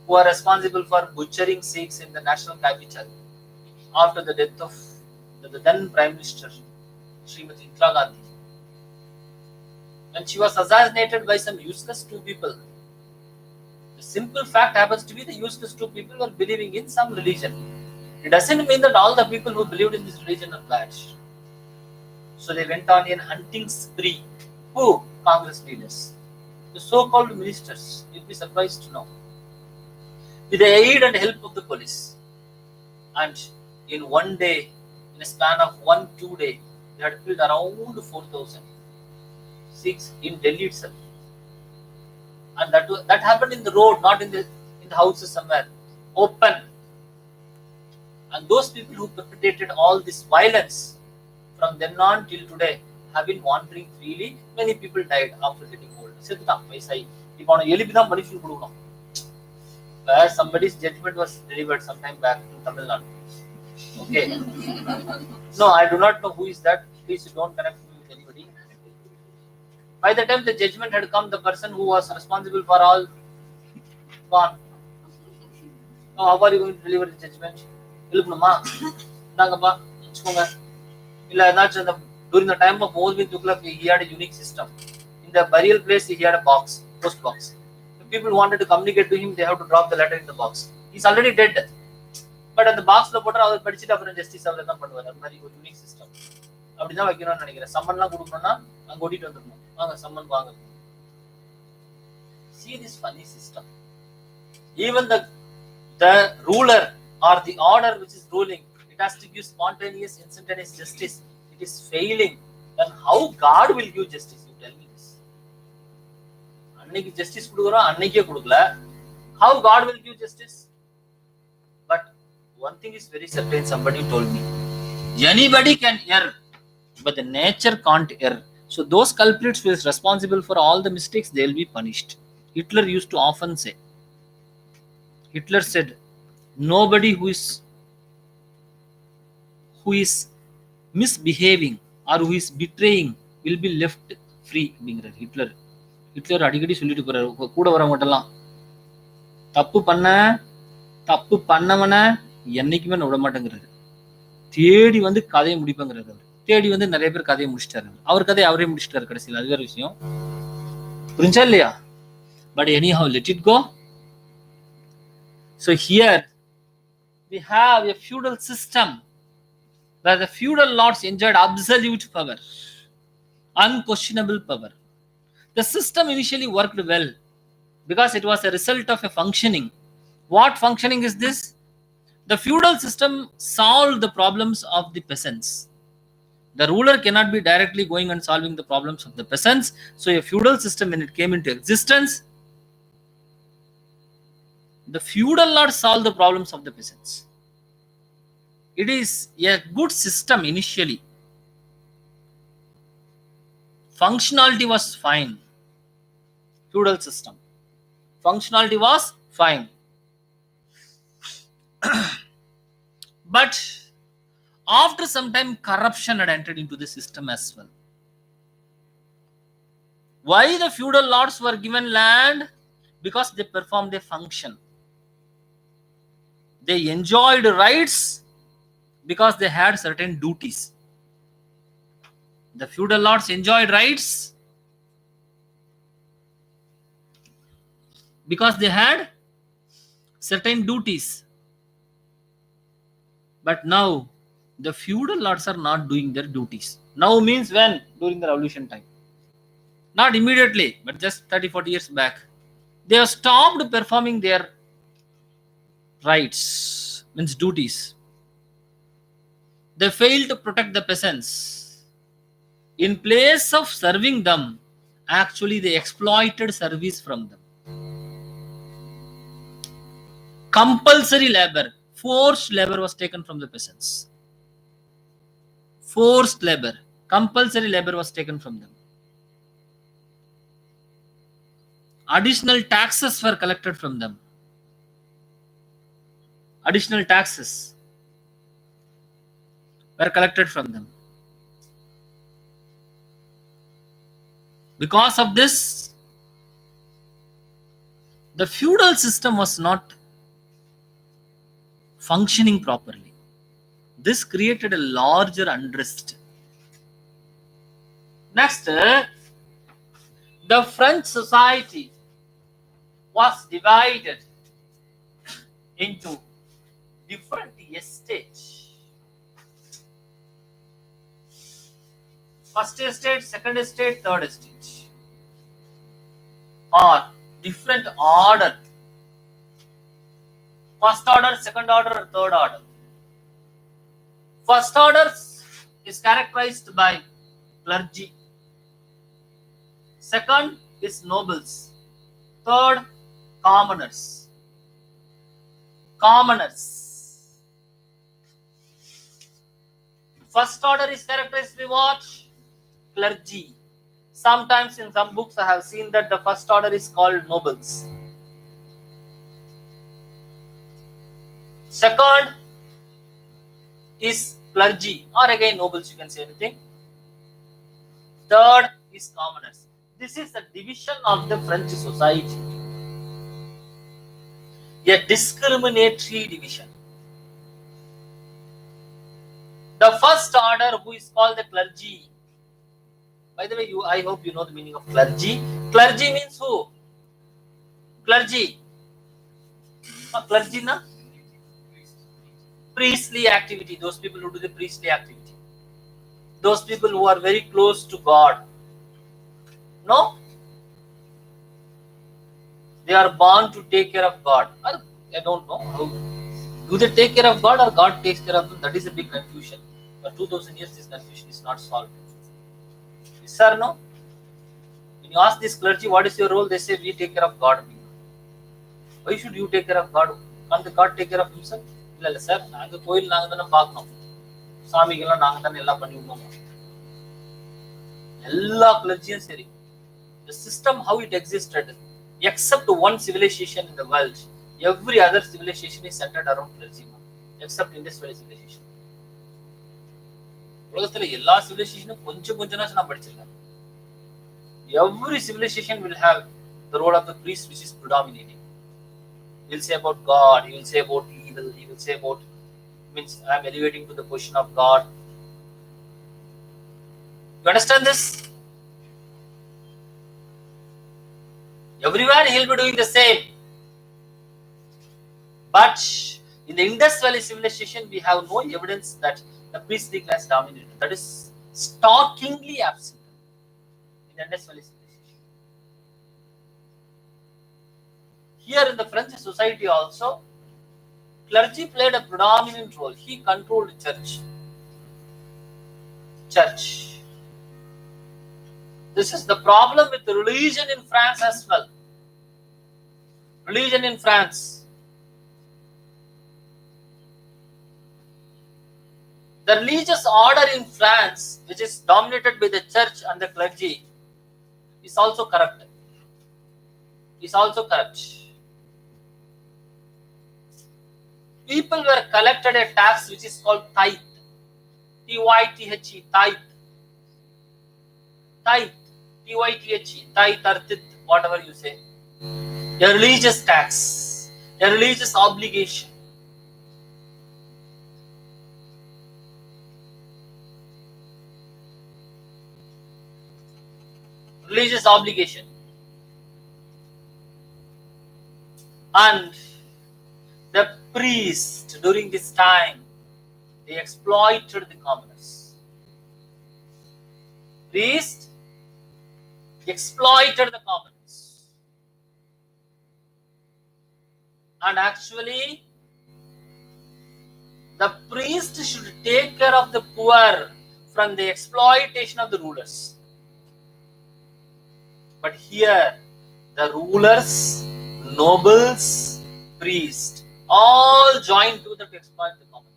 who are responsible for butchering Sikhs in the national capital after the death of the then Prime Minister, Srimati Indira Gandhi. And she was assassinated by some useless two people. The simple fact happens to be the useless two people were believing in some religion. It doesn't mean that all the people who believed in this religion are bad. So they went on a hunting spree. Who? Congress leaders. The so-called ministers. You'll be surprised to know. With the aid and help of the police. And in one day, in a span of 1-2 days, they had killed around 4,000 Sikhs in Delhi itself. And that happened in the road, not in the houses somewhere. Open. And those people who perpetrated all this violence from then on till today have been wandering freely. Many people died after getting old. Where somebody's judgment was delivered sometime back in Tamil Nadu. Okay. No, I do not know who is that. Please don't connect me with anybody. By the time the judgment had come, the person who was responsible for all gone. Now, how are you going to deliver the judgment? During the time of Mohsin Tughlaq, he had a unique system. In the burial place, he had a box, post box. If people wanted to communicate to him, they have to drop the letter in the box. He's already dead. But in the box, justice unique system. See this funny system. Even the ruler or the order which is ruling, it has to give spontaneous, instantaneous justice. It is failing. Then how God will give justice? You tell me this. Anniki justice kudukra, annike kudukla. How God will give justice? But one thing is very certain. Somebody told me, anybody can err, but the nature can't err. So those culprits who is responsible for all the mistakes, they will be punished. Hitler used to often say. Hitler said, nobody who is misbehaving or who is betraying will be left free. Hitler அடிக்கடி சொல்லிட்டு போறாரு, கூட வரவங்கட்டெல்லாம் தப்பு பண்ணவன என்னைக்குமே விட மாட்டேங்கிறாரு. தேடி வந்து கதையை முடிப்பேங்கிறாரு. தேடி வந்து நிறைய பேர் கதையை முடிச்சிட்டாரு. அவர் கதையை அவரே முடிச்சிட்டாரு கடைசியில். அது வேற விஷயம். புரிஞ்சா இல்லையா? But anyhow, let it go. So here we have a feudal system where the feudal lords enjoyed absolute power, unquestionable power. The system initially worked well because it was a result of a functioning. What functioning is this? The feudal system solved the problems of the peasants. The ruler cannot be directly going and solving the problems of the peasants. So a feudal system, when it came into existence, the feudal lords solved the problems of the peasants. It is a good system initially. Functionality was fine. feudal system. Functionality was fine. But after some time, corruption had entered into the system as well. Why the feudal lords were given land? Because they performed a function. They enjoyed rights because they had certain duties. The feudal lords enjoyed rights because they had certain duties. But now the feudal lords are not doing their duties. Now means when? During the revolution time. Not immediately, but just 30-40 years back. They have stopped performing their rights, means duties. They failed to protect the peasants. In place of serving them, actually they exploited service from them. Compulsory labor, forced labor was taken from the peasants. Forced labor, compulsory labor was taken from them. Additional taxes were collected from them. Additional taxes were collected from them. Because of this, the feudal system was not functioning properly. This created a larger unrest. Next, the French society was divided into different estates. First estate, second estate, third estate, or different order. First order, second order, third order. First order is characterized by clergy. Second is nobles. Third, commoners. Commoners. First order is characterized by what? Clergy. Sometimes in some books I have seen that the first order is called nobles. Second is clergy, or again nobles, you can say anything. Third is commoners. This is the division of the French society. A discriminatory division. The first order, who is called the clergy. By the way, I hope you know the meaning of clergy. Clergy means who? Clergy. Clergy, na? Priestly activity. Those people who do the priestly activity. Those people who are very close to God. No? They are born to take care of God. I don't know. How do they take care of God or God takes care of them? That is a big confusion. For 2000 years, this confusion is not solved. Yes or no? When you ask this clergy, what is your role? They say, we take care of God. Why should you take care of God? Can't the God take care of himself? No, sir. நாங்க கோயில் நாங்க தான பார்க்கணும். சாமிகெல்லாம் நாங்க தான எல்லாம் பண்ணி விடணும். எல்லா clergyயும் சரி. The system how it existed, except one civilization in the world, every other civilization is centered around clergy, except industrial civilization. உலகத்துல எல்லா சிவிலைசேஷனும் கொஞ்சம் கொஞ்சம்னாச்சும் நான் படிச்சிருக்கேன். Every civilization will have the role of the priest, which is predominating. He will say about God, he will say about evil, he will say about, means I am elevating to the position of God. You understand this? Everywhere he will be doing the same. But in the Indus Valley civilization, we have no evidence that the priestly class dominated. That is starkingly absent in the Indus Valley civilization. Here in the French society also, clergy played a predominant role. He controlled church. This is the problem with the religion in France as well. Religion in France. The religious order in France, which is dominated by the church and the clergy, is also corrupt. is also corrupt. People were collected a tax which is called tithe. T-Y-T-H-E, tithe. Tithe. T-Y-T-H-E, tithe or tithe, whatever you say. A religious tax. A religious obligation. Religious obligation. And the priest during this time, they exploited the commoners. Priest exploited the commoners. And actually, the priest should take care of the poor from the exploitation of the rulers. But here, the rulers, nobles, priests, all joined together to exploit the common.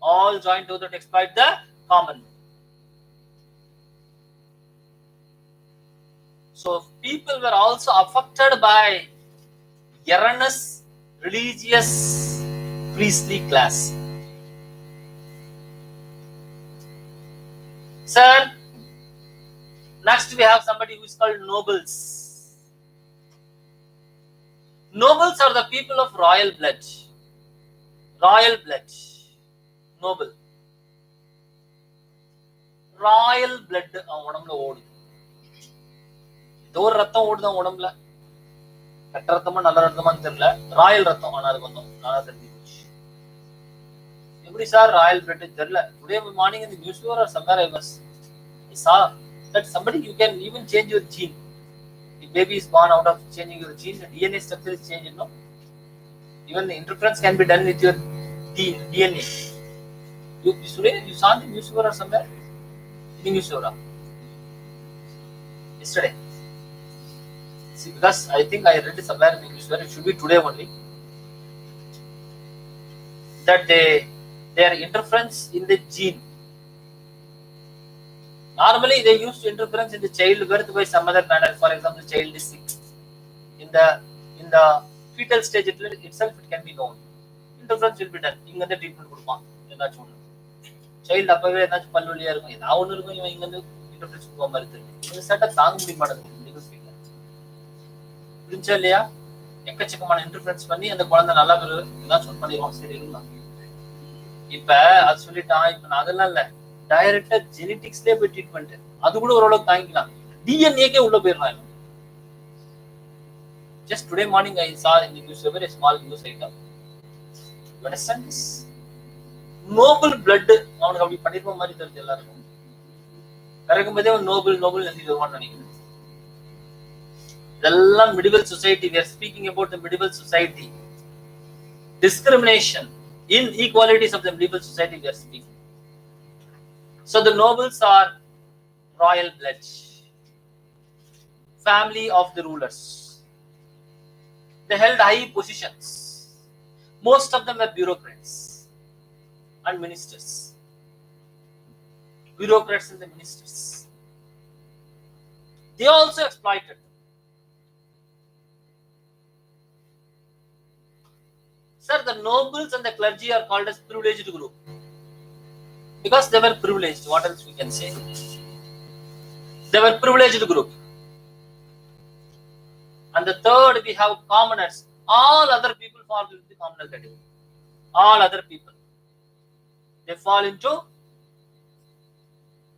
All joined together to exploit the common. So people were also affected by erroneous religious priestly class. Sir, next we have somebody who is called nobles. Nobles are the people of royal blood. Royal blood. Noble. Royal blood. உடம்புல ஓடுது. ஏதோ ஒரு ரத்தம் ஓடுதான் உடம்புல. கெட்ட ரத்தமா நல்ல ரத்தமான்னு தெரியல. ராயல் ரத்தம் ஆனா அது வந்தோம். நானா தெரிஞ்சு போச்சு. எப்படி சார் ராயல் பிளட் தெரியல. Today morning in the newspaper or somewhere I saw that somebody you can even change your gene. The baby is born out of changing your gene. The DNA structure is changed, no? Even the interference can be done with your DNA. You saw the newspaper or somewhere? The newspaper. Yesterday. See, because I think I read it somewhere in the newspaper. It should be today only. That their interference in the gene. Normally, they used to interference in the childbirth by some other manner. For example, the child is sick. In the fetal stage itself, it can be known. Interference will be done. Inga the treatment கொடுப்பான். ஏதாச்சும் ஒன்று. Child அப்பவே ஏதாச்சும் பல்வலியா இருக்கும். ஏதாவது ஒன்று இருக்கும். இவன் இங்க வந்து interference கொடுக்க மாதிரி தெரியும். இந்த செட்டை தாங்க முடிய மாட்டேங்குது. புரிஞ்சா இல்லையா? எக்கச்சக்கமான இன்டர்ஃபரன்ஸ் பண்ணி அந்த குழந்தை நல்லா ஏதாச்சும் பண்ணிடுவான். சரி இருக்கலாம். இப்ப அது சொல்லிட்டான். இப்ப நான் அதெல்லாம் இல்ல. டைரக்டா ஜெனடிக்ஸ்லயே போய் ட்ரீட்மெண்ட். அது கூட ஓரளவுக்கு தாங்கிக்கலாம். டிஎன்ஏக்கே உள்ள போயிடுறான். Just today morning I saw in the newspaper a small news item. You understand this? Noble blood அவனுக்கு அப்படி பண்ணிருப்ப மாதிரி தெரிஞ்சு எல்லாருக்கும். கரெக்டும் போதே நோபல் எழுதி வருவான்னு நினைக்கிறேன். இதெல்லாம் medieval society. We are speaking about the medieval society. Discrimination, inequalities of the medieval society we are speaking. So the nobles are royal blood, family of the rulers. They held high positions. Most of them were bureaucrats and ministers. Bureaucrats and the ministers. They also exploited. Sir, the nobles and the clergy are called as privileged group. Because they were privileged. What else we can say? They were privileged group. And the third, we have commoners. All other people fall into the commoner category. All other people. They fall into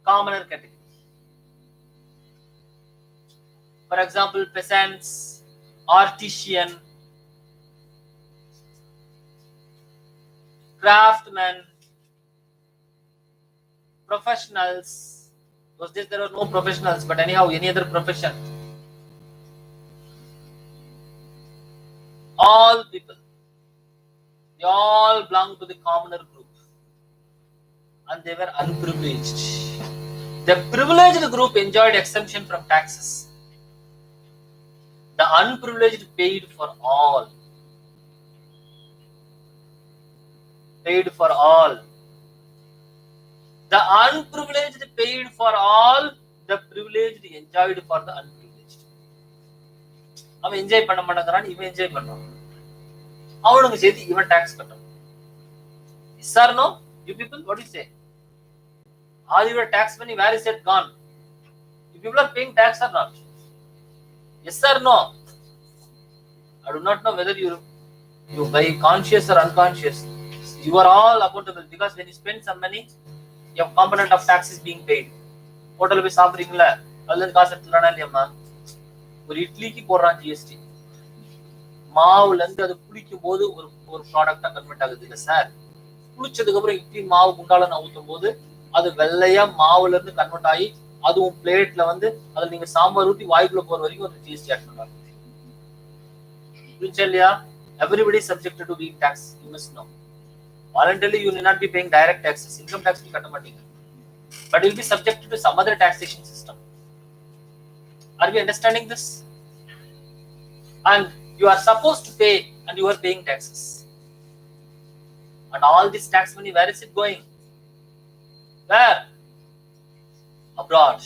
commoner category. For example, peasants, artisan, craftsmen, professionals. Those days there were no professionals, but anyhow, any other profession. All people, they all belong to the commoner group, and they were unprivileged. The privileged group enjoyed exemption from taxes. The unprivileged paid for all. Paid for all. The unprivileged paid for all. The privileged enjoyed for the unprivileged. அவன் enjoy பண்ண மாட்டேங்கிறான், இவன் enjoy பண்றான். அவனுக்கு சேர்த்து இவன் tax கட்டணும். Yes or no? You people, what do you say? All your tax money, where is it gone? You people are paying tax or not? Yes or no? I do not know whether you by conscious or unconscious. You are all accountable because when you spend some money, your component of tax is being paid. Hotel போய் சாப்பிடுறீங்களா, அதுல காசு எடுத்துறானா இல்லையாம்மா? ஒரு இட்லிக்கு போடுறான் GST, மாவுல இருந்து அது புளிக்கும் போது ஒரு ப்ராடக்டா கன்வெர்ட் ஆகுது இல்ல சார். புளிச்சதுக்கு அப்புறம் இட்லி மாவு குண்டால நான் ஊத்தும் போது அது வெள்ளையா மாவுல இருந்து கன்வெர்ட் ஆகி அதுவும் பிளேட்ல வந்து அதுல நீங்க சாம்பார் ஊத்தி வாய்க்குள்ள போற வரைக்கும் ஒரு ஜிஎஸ்டி ஆட் பண்றாங்க. இல்லையா? Everybody is subjected to being taxed. You must know. Voluntarily, you will not be paying direct taxes. Income tax will cut, but you will be subjected to some other taxation system. Are we understanding this? And you are supposed to pay, and you are paying taxes. And all this tax money, where is it going? Where? Abroad.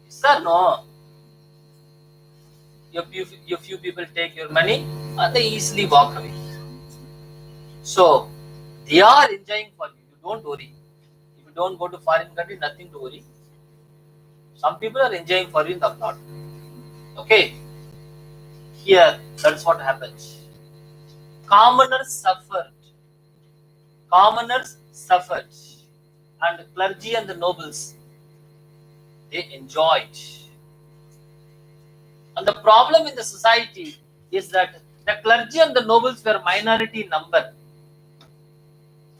Yes or no? If few people take your money and they easily walk away. So they are enjoying for you. You don't worry. If you don't go to foreign country, nothing to worry. Some people are enjoying for you in the abroad. Okay. Here, that's what happens. Commoners suffered. Commoners suffered. And the clergy and the nobles, they enjoyed. And the problem in the society is that the clergy and the nobles were minority in number.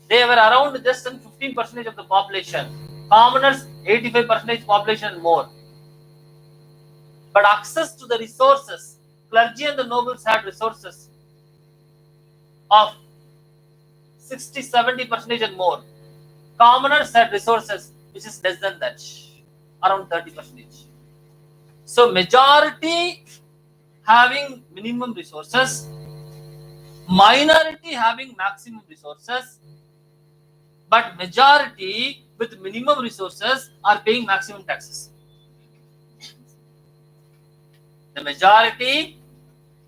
They were around just 15% of the population. Commoners, 85% population and more. But access to the resources, clergy and the nobles had resources of 60-70% and more. Commoners had resources which is less than that, around 30%. So majority having minimum resources, minority having maximum resources, but majority with minimum resources are paying maximum taxes. The majority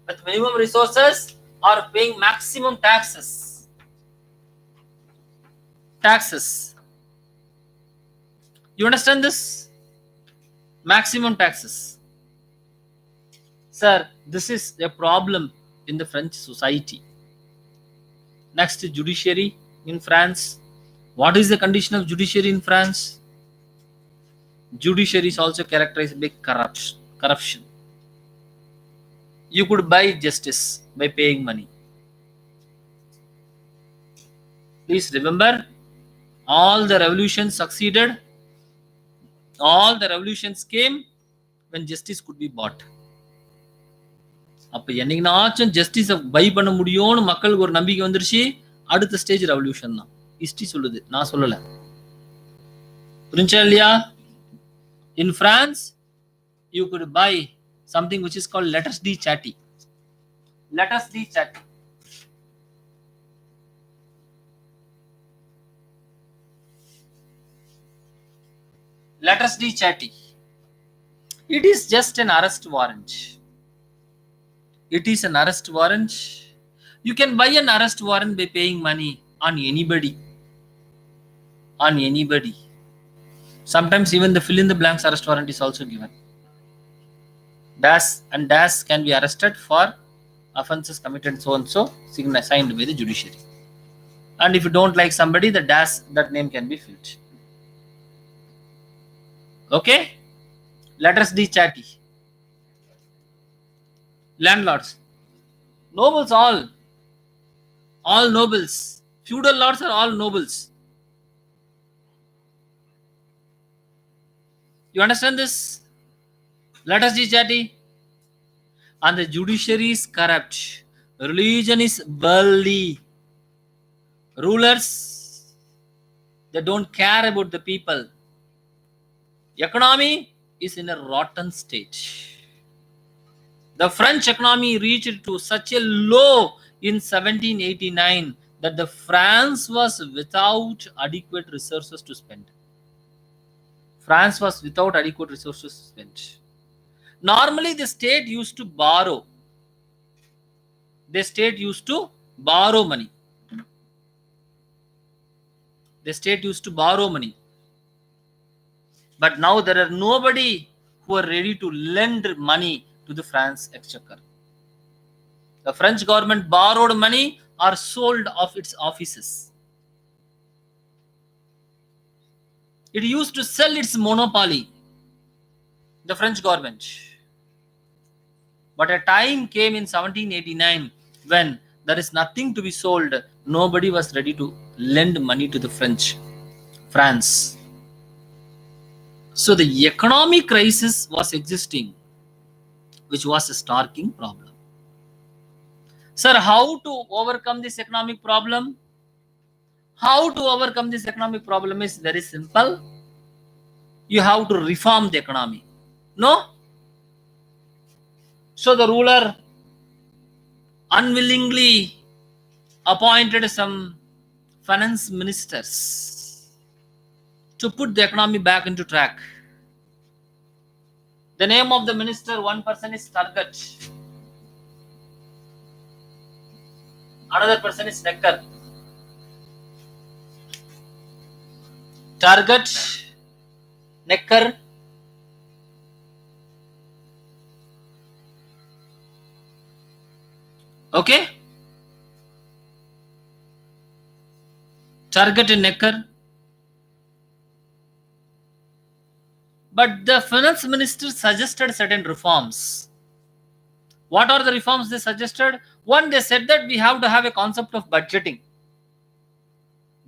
with minimum resources are paying maximum taxes. Taxes. You understand this? Maximum taxes. Sir, this is a problem in the French society. Next, judiciary in France. What is the condition of judiciary in France? Judiciary is also characterized by corruption. You could buy justice by paying money. Please remember, all the revolutions succeeded. All the revolutions came when justice could be bought. அப்ப என்னைக்குனாச்சும் ஜஸ்டிஸை by பண்ண முடியும்னு மக்களுக்கு ஒரு நம்பிக்கை வந்துருச்சு, அடுத்த stage revolution தான். History சொல்லுது, நான் சொல்லல. புரிஞ்சா இல்லையா? In France, you could buy something which is called letters de chatti. Letters de chatti. Letters de chatti. It is just an arrest warrant. It is an arrest warrant. You can buy an arrest warrant by paying money on anybody. On anybody. Sometimes even the fill in the blanks arrest warrant is also given. Dash and dash can be arrested for offences committed so and so, signed by the judiciary. And if you don't like somebody, the dash, that name can be filled. Okay? Letters de chatti. Landlords. Nobles, all nobles. Feudal lords are all nobles. You understand this? Letters de chatti. And the judiciary is corrupt. Religion is worldly. Rulers, they don't care about the people. Economy is in a rotten state. The French economy reached to such a low in 1789 that the France was without adequate resources to spend. France was without adequate resources to spend. Normally, the state used to borrow. The state used to borrow money. The state used to borrow money. But now there are nobody who are ready to lend money to the France exchequer. The French government borrowed money or sold off its offices. It used to sell its monopoly, the French government. But a time came in 1789 when there is nothing to be sold. Nobody was ready to lend money to the France. So the economic crisis was existing, which was a starking problem. Sir, how to overcome this economic problem? How to overcome this economic problem is very simple. You have to reform the economy. No? So the ruler unwillingly appointed some finance ministers to put the economy back into track. The name of the minister, one person is Turgot. Another person is Nagar. Turgot, Nagar. Okay? Turgot and Nagar. But the finance minister suggested certain reforms. What are the reforms they suggested? One, they said that we have to have a concept of budgeting.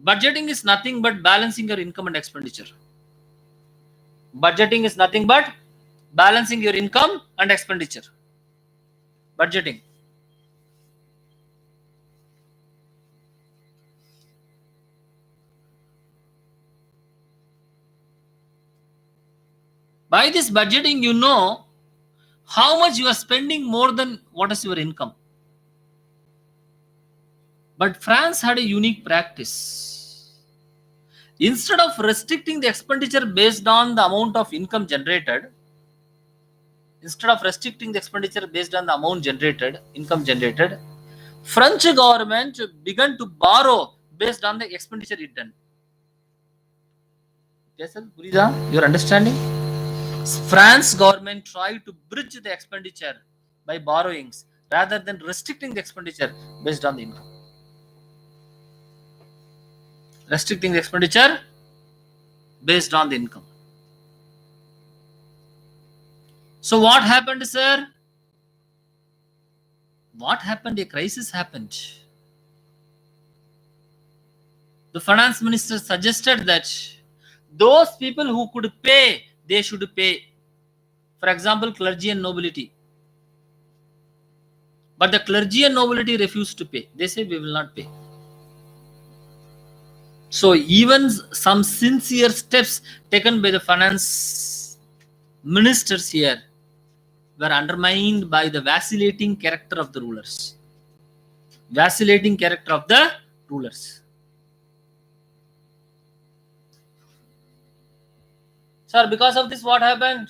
Budgeting is nothing but balancing your income and expenditure. Budgeting is nothing but balancing your income and expenditure. Budgeting. By this budgeting, you know how much you are spending more than what is your income. But France had a unique practice. Instead of restricting the expenditure based on the amount of income generated, income generated, French government began to borrow based on the expenditure it done. Yes, sir, you're understanding? France government tried to bridge the expenditure by borrowings rather than restricting the expenditure based on the income. Restricting the expenditure based on the income. So what happened, sir? What happened? A crisis happened. The finance minister suggested that those people who could pay, they should pay. For example, clergy and nobility. But the clergy and nobility refused to pay. They say we will not pay. So even some sincere steps taken by the finance ministers here were undermined by the vacillating character of the rulers. Vacillating character of the rulers. Sir, because of this, what happened?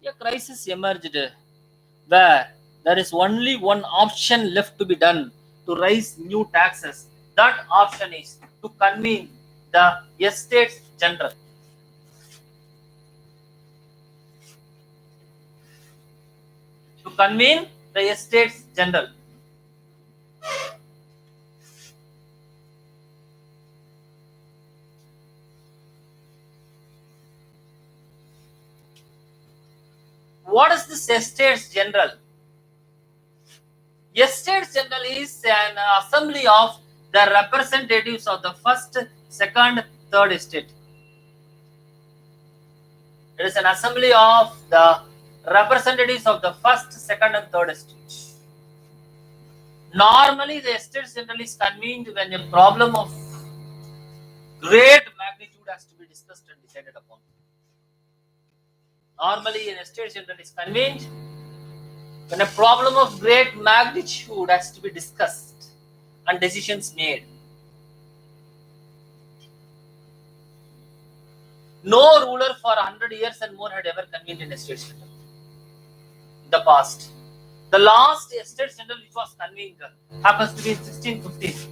A crisis emerged where there is only one option left to be done to raise new taxes. That option is to convene the Estates General. To convene the Estates General. What is this Estates General? Estates General is an assembly of the representatives of the first, second, third estate. It is an assembly of the representatives of the first, second, and third estate. Normally, the Estates General is convened when a problem of great magnitude has to be discussed and decided upon. Normally, an Estates General is convened when a problem of great magnitude has to be discussed and decisions made. No ruler for 100 years and more had ever convened an Estates General. in the past. The last estate general which was convened happens to be in 1615,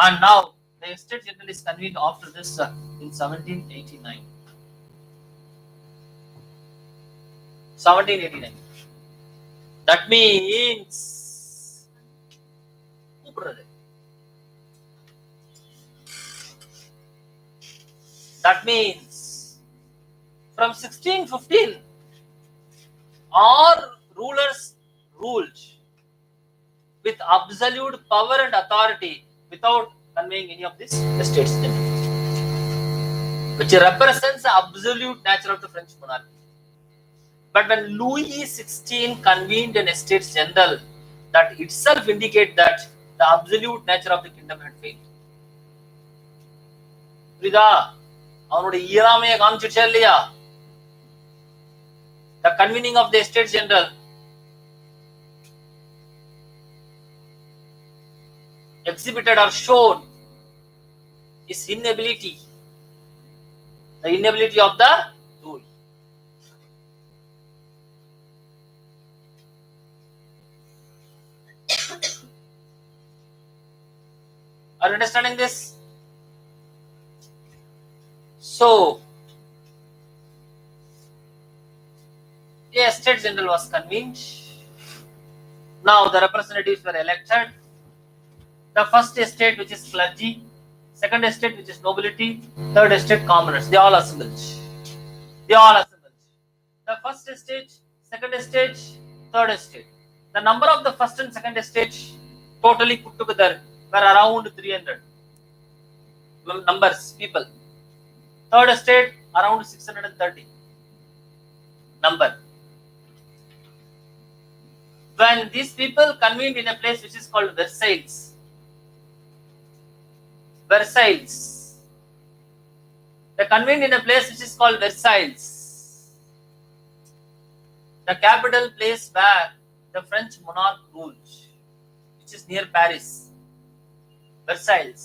and now the estate general is convened after this in 1789. 1789. That means from 1615 our rulers ruled with absolute power and authority without conveying any of this estates general, which represents the absolute nature of the French monarchy. But when Louis XVI convened an estates general, that itself indicates that the absolute nature of the kingdom had failed. The convening of the estates general exhibited or shown his inability, the inability of the rule. Are you understanding this? So, the estate general was convened. Now the representatives were elected. The first estate, which is clergy, second estate, which is nobility, third estate, commoners, they all assembled. The first estate, second estate, third estate. The number of the first and second estate totally put together were around 300 numbers, people. Third estate around 630 number. When these people convened in a place which is called Versailles, they convened in a place which is called Versailles, the capital place where the French monarch ruled, which is near Paris, Versailles.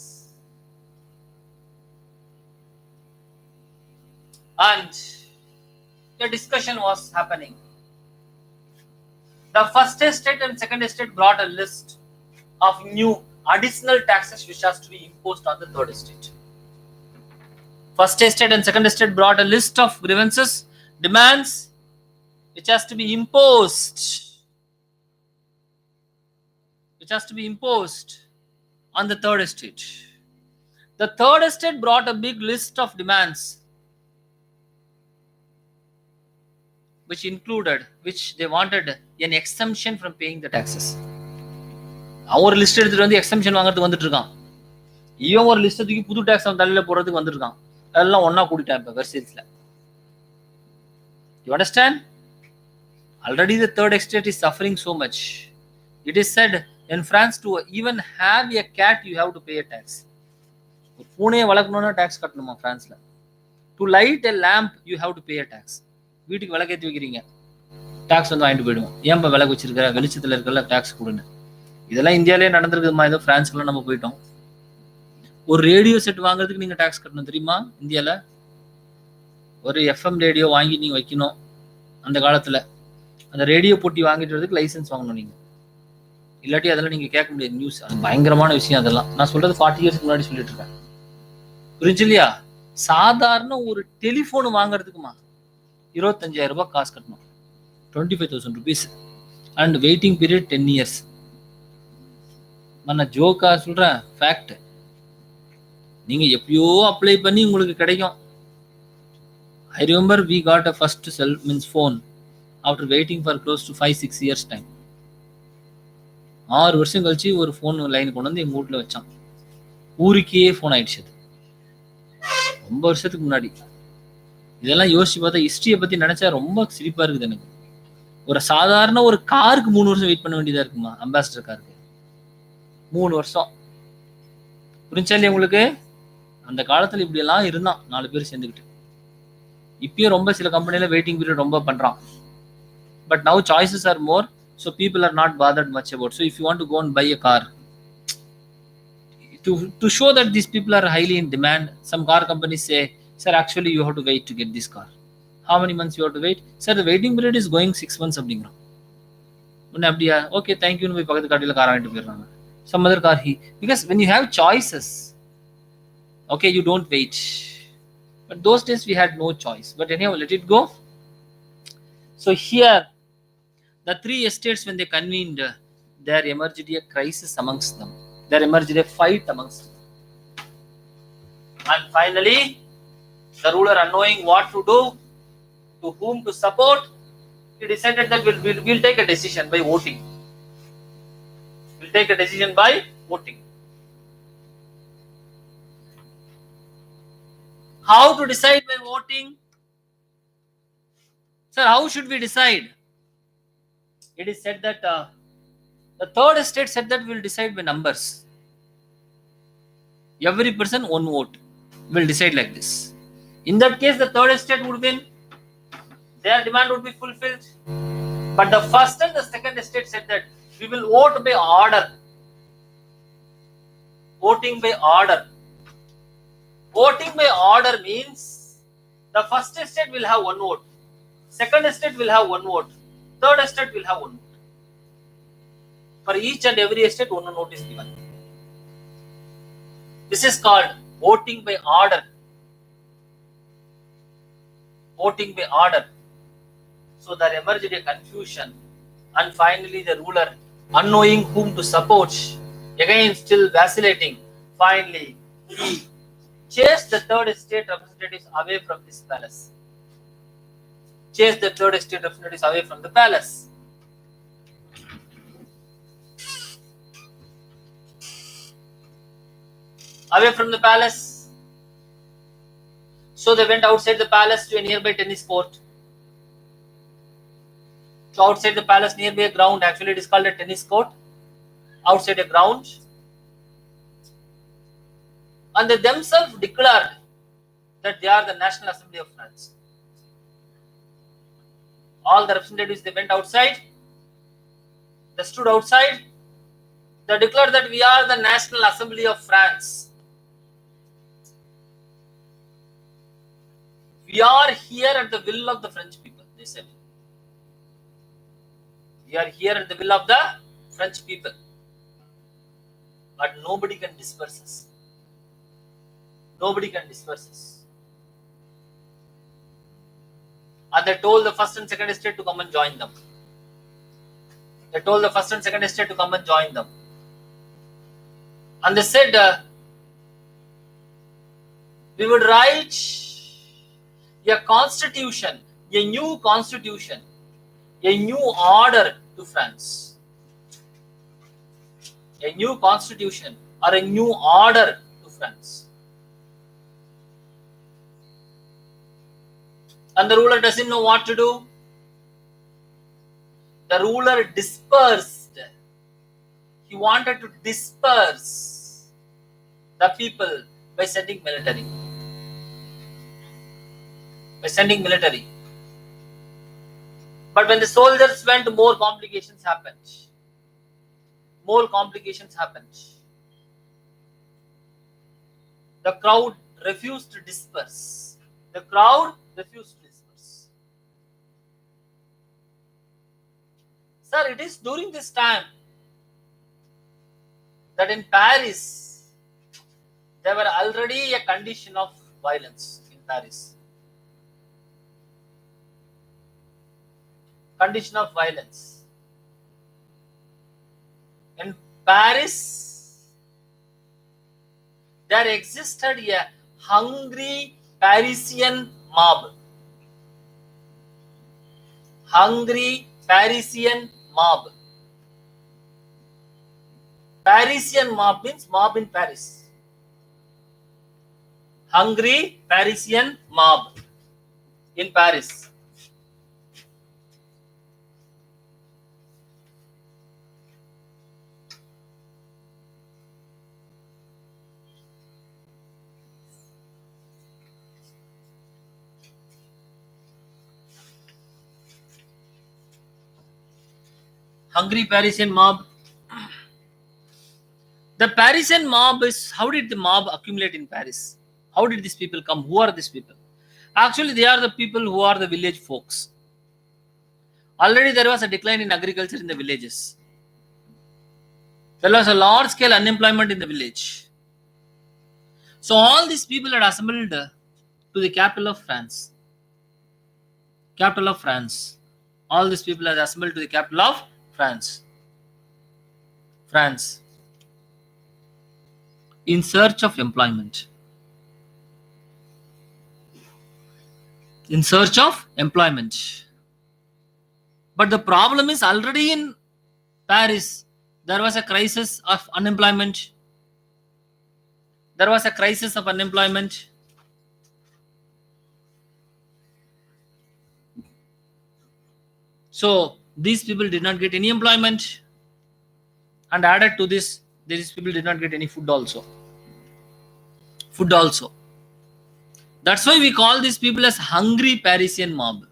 And the discussion was happening. The first estate and second estate brought a list of new additional taxes which has to be imposed on the third estate. First estate and second estate brought a list of grievances, demands which has to be imposed, on the third estate. The third estate brought a big list of demands which they wanted an exemption from paying the taxes. அவன் ஒரு list எடுத்துட்டு வந்து exemption வாங்குறதுக்கு வந்துட்டு இருக்கான். இவன் ஒரு list தூக்கி புது டாக்ஸ் அவன் தலையில போடுறதுக்கு வந்துருக்கான். அதெல்லாம் ஒன்னா கூட்டிட்டான் இப்ப வெர்சைல்ஸ்ல. You understand? Already the third estate is suffering so much. It is said in France to even have a cat you have to pay a tax. ஒரு பூனையை வளர்க்கணும்னா டாக்ஸ் கட்டணுமா பிரான்ஸ்ல. To light a lamp you have to pay a tax. வீட்டுக்கு விளக்கேற்றி வைக்கிறீங்க, tax வந்து வாங்கிட்டு போயிடுவோம். ஏன் இப்போ விளக்கு வச்சிருக்கிற, வெளிச்சத்தில் இருக்கல டாக்ஸ் கொடுன்னு. இதெல்லாம் இந்தியாவிலே நடந்திருக்குதுமா, ஏதோ பிரான்ஸ்க்குலாம் நம்ம போயிட்டோம். ஒரு ரேடியோ செட் வாங்குறதுக்கு நீங்க டாக்ஸ் கட்டணும் தெரியுமா? இந்தியாவில் ஒரு எஃப்எம் ரேடியோ வாங்கி நீங்க வைக்கணும். அந்த காலத்துல அந்த ரேடியோ போட்டி வாங்கிட்டு வரதுக்கு லைசன்ஸ் வாங்கணும் நீங்க, இல்லாட்டி அதெல்லாம் நீங்க கேட்க முடியாது. நியூஸ் அது பயங்கரமான விஷயம். அதெல்லாம் நான் சொல்றது 40 இயர்ஸ்க்கு முன்னாடி சொல்லிட்டு இருக்கேன். புரிஞ்சு இல்லையா? சாதாரண ஒரு டெலிஃபோன் வாங்குறதுக்குமா 25,000 ரூபாய் காசு கட்டணும், 25,000 rupees, and waiting period 10 years. நான் ஜோக்கா சொல்றேன், ஃபேக்ட். நீங்க எப்பயோ அப்ளை பண்ணி உங்களுக்கு கிடைக்கும். I remember we got a first phone after waiting for close to 5-6 years time. 6 வருஷம் கழிச்சு ஒரு ஃபோன் லைன் கொண்டு வந்து எங்க வீட்டில் வச்சான். ஊருக்கே ஃபோன் ஆயிடுச்சு. ரொம்ப வருஷத்துக்கு முன்னாடி. இதெல்லாம் யோசிச்சு பார்த்தா ஹிஸ்டரியை பத்தி நினைச்சா ரொம்ப சிரிப்பா இருக்குது எனக்கு. ஒரு சாதாரண ஒரு காருக்கு 3 வருஷம் வெயிட் பண்ண வேண்டியதா இருக்குமா? அம்பாசிடர் காருக்கு 3 வருஷம். புரிஞ்சா இல்லையா உங்களுக்கு? அந்த காலத்துல இப்படி எல்லாம் இருந்தான் 4 பேர் சேர்ந்துக்கிட்டு. இப்பயும் ரொம்ப சில கம்பெனில வெயிட்டிங் பீரியட் ரொம்ப பண்றான். But now choices R more, so people are not bothered much about. So if you want to go and buy a car, to show that these people are highly in demand, some car companies say, sir, actually you have to wait to get this car. How many months you have to wait? Sir, the waiting period is going 6 months. Okay, thank you. Some other car he, because when you have choices, okay, you don't wait. But those days we had no choice. But anyhow, let it go. So here, the three estates, when they convened, there emerged a crisis amongst them. There emerged a fight amongst them. And finally, the ruler, unknowing what to do, to whom to support, he decided that we'll take a decision by voting. We'll take a decision by voting. How to decide by voting? Sir, how should we decide? It is said that the third estate said that we'll decide by numbers. Every person one vote will decide like this. In that case, the third estate would win. Their demand would be fulfilled. But the first and the second estate said that we will vote by order. Voting by order. Voting by order means the first estate will have one vote. Second estate will have one vote. Third estate will have one vote. For each and every estate, one vote is given. This is called voting by order. Voting by order. So there emerged a confusion, and finally the ruler, unknowing whom to support, again still vacillating, finally he chased the third estate representatives away from his palace. Chased the third estate representatives away from the palace. Away from the palace. So they went outside the palace to a nearby tennis court. So outside the palace, nearby a ground, actually it is called a tennis court. Outside a ground. And they themselves declared that they are the National Assembly of France. All the representatives, they went outside. They stood outside. They declared that we are the National Assembly of France. We are here at the will of the French people, they said. We are here at the will of the French people. But nobody can disperse us. Nobody can disperse us. And they told the first and second estate to come and join them. They told the first and second estate to come and join them. And they said, we would write a constitution, a new constitution, a new order to France. A new constitution or a new order to France. And the ruler doesn't know what to do. The ruler dispersed. He wanted to disperse the people by sending military. By sending military. But when the soldiers went, more complications happened. More complications happened. The crowd refused to disperse. The crowd refused to disperse. Sir, it is during this time that in Paris, there were already a condition of violence in Paris. Condition of violence. In Paris, there existed a hungry Parisian mob. Hungry Parisian mob. Parisian mob means mob in Paris. Hungry Parisian mob in Paris. Hungry Parisian mob. The Parisian mob is, how did the mob accumulate in Paris? How did these people come? Who are these people? Actually, they are the people who are the village folks. Already there was a decline in agriculture in the villages. There was a large scale unemployment in the village. So all these people had assembled to the capital of France. Capital of France. All these people had assembled to the capital of France. France. In search of employment. In search of employment. But the problem is already in Paris, there was a crisis of unemployment. There was a crisis of unemployment. So these people did not get any employment. And added to this, these people did not get any food also. Food also. That's why we call these people as hungry Parisian mob.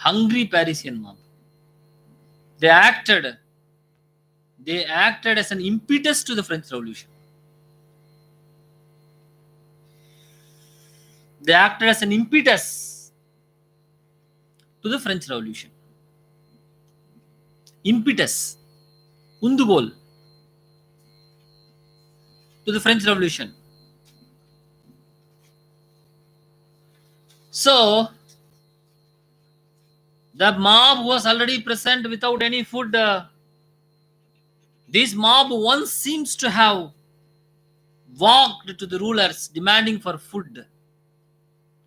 Hungry Parisian mob. They acted as an impetus to the French Revolution. They acted as an impetus to the French Revolution. Impetus. Undugol. To the French Revolution. So, the mob was already present without any food. This mob once seems to have walked to the rulers demanding for food.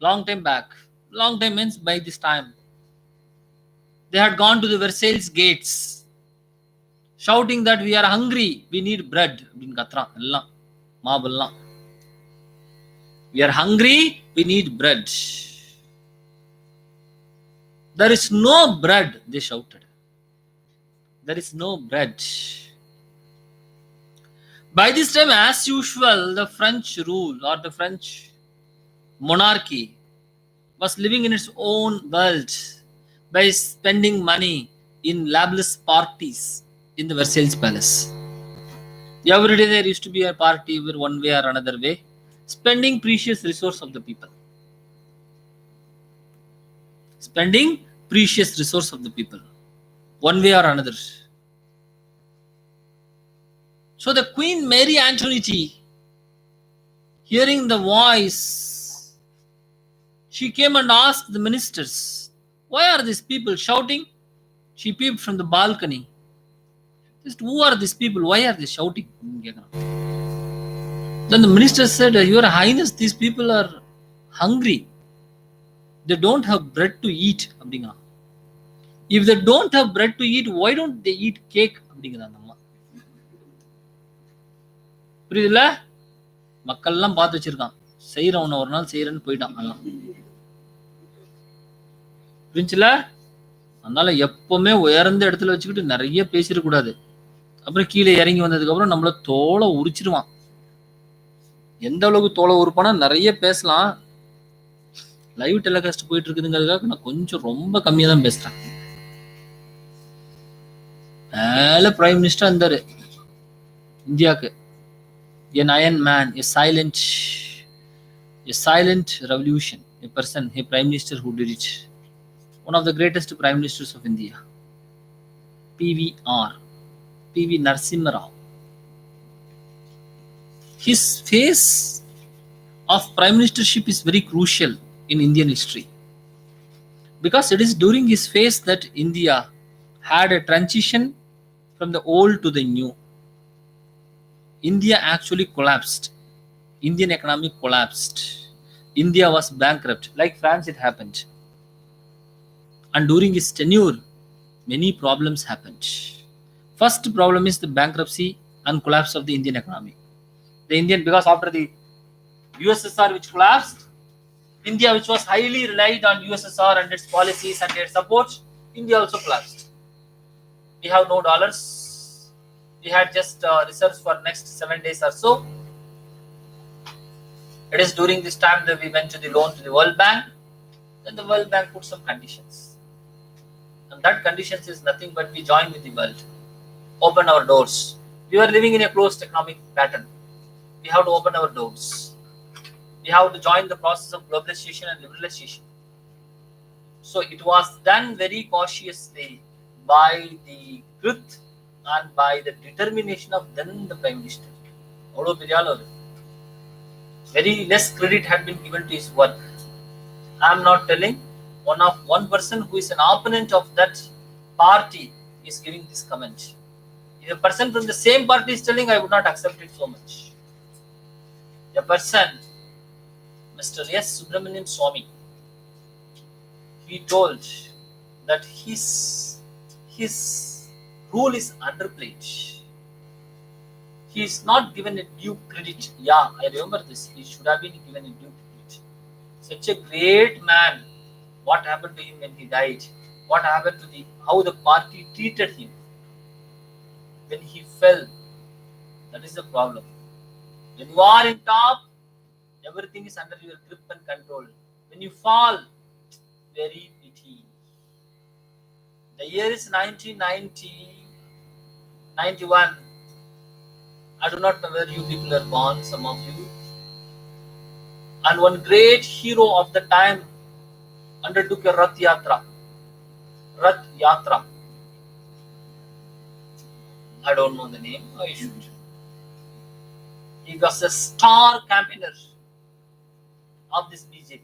Long time back. Long time means by this time. They had gone to the Versailles gates, shouting that we are hungry, we need bread. We are hungry, we need bread. There is no bread, they shouted. There is no bread. By this time, as usual, the French rule or the French monarchy was living in its own world by spending money in lavish parties in the Versailles Palace. Every day there used to be a party where one way or another way, spending precious resource of the people. Spending precious resource of the people, one way or another. So the Queen Mary Antoinette, hearing the voice, she came and asked the ministers, why are these people shouting? She peeped from the balcony. Just who are these people? Why are they shouting? Then the minister said, Your Highness, these people are hungry. They don't have bread to eat. If they don't have bread to eat, why don't they eat cake? புரியுதுல? மக்கள்லாம் பார்த்து வச்சிருக்கான். செய்யறவன ஒரு நாள் செய்யறன்னு போயிட்டான். புரிஞ்சுல? அதனால எப்பவுமே உயர்ந்த இடத்துல வச்சுக்கிட்டு நிறைய பேசிடக்கூடாது. அப்புறம் கீழே இறங்கி வந்ததுக்கு அப்புறம் நம்மள தோலை உரிச்சிருவான். எந்த அளவுக்கு தோலை உரிப்பானா நிறைய பேசலாம். லைவ் டெலிகாஸ்ட் போயிட்டு இருக்குதுங்கிறதுக்காக நான் கொஞ்சம் ரொம்ப கம்மியா தான் பேசுறேன். மேல பிரைம் மினிஸ்டர் இருந்தாரு இந்தியாவுக்கு. An iron man, a silent revolution, a person, a prime minister who did it. One of the greatest prime ministers of India, P.V. Narasimha Rao. His phase of prime ministership is very crucial in Indian history because it is during his phase that India had a transition from the old to the new. India actually collapsed. Indian economy collapsed. India was bankrupt. Like France, it happened. And during his tenure, many problems happened. First problem is the bankruptcy and collapse of the Indian economy. Because after the USSR which collapsed, India which was highly relied on USSR and its policies and its support, India also collapsed. We have no dollars. We had just reserves for next 7 days or so. It is during this time that we went to the loan to the World Bank. Then the World Bank put some conditions. And that conditions is nothing but we join with the world. Open our doors. We were living in a closed economic pattern. We have to open our doors. we have to join the process of globalization and liberalization. So it was done very cautiously by the truth and by the determination of then the Prime Minister. Very less credit had been given to his work. I am not telling. One person who is an opponent of that party is giving this comment. If a person from the same party is telling, I would not accept it so much. A person, Mr. Subramanian Swamy, he told that his rule is underplayed. He is not given a due credit. Yeah, I remember this. He should have been given a due credit. Such a great man. What happened to him when he died? What happened to how the party treated him when he fell? That is the problem. When you are in top, everything is under your grip and control. When you fall, very pity. The year is 1991. I do not know where you people are born, some of you. And one great hero of the time undertook a Rath Yatra. Rath Yatra. I don't know the name. I should. He was a star campaigner of this BJP.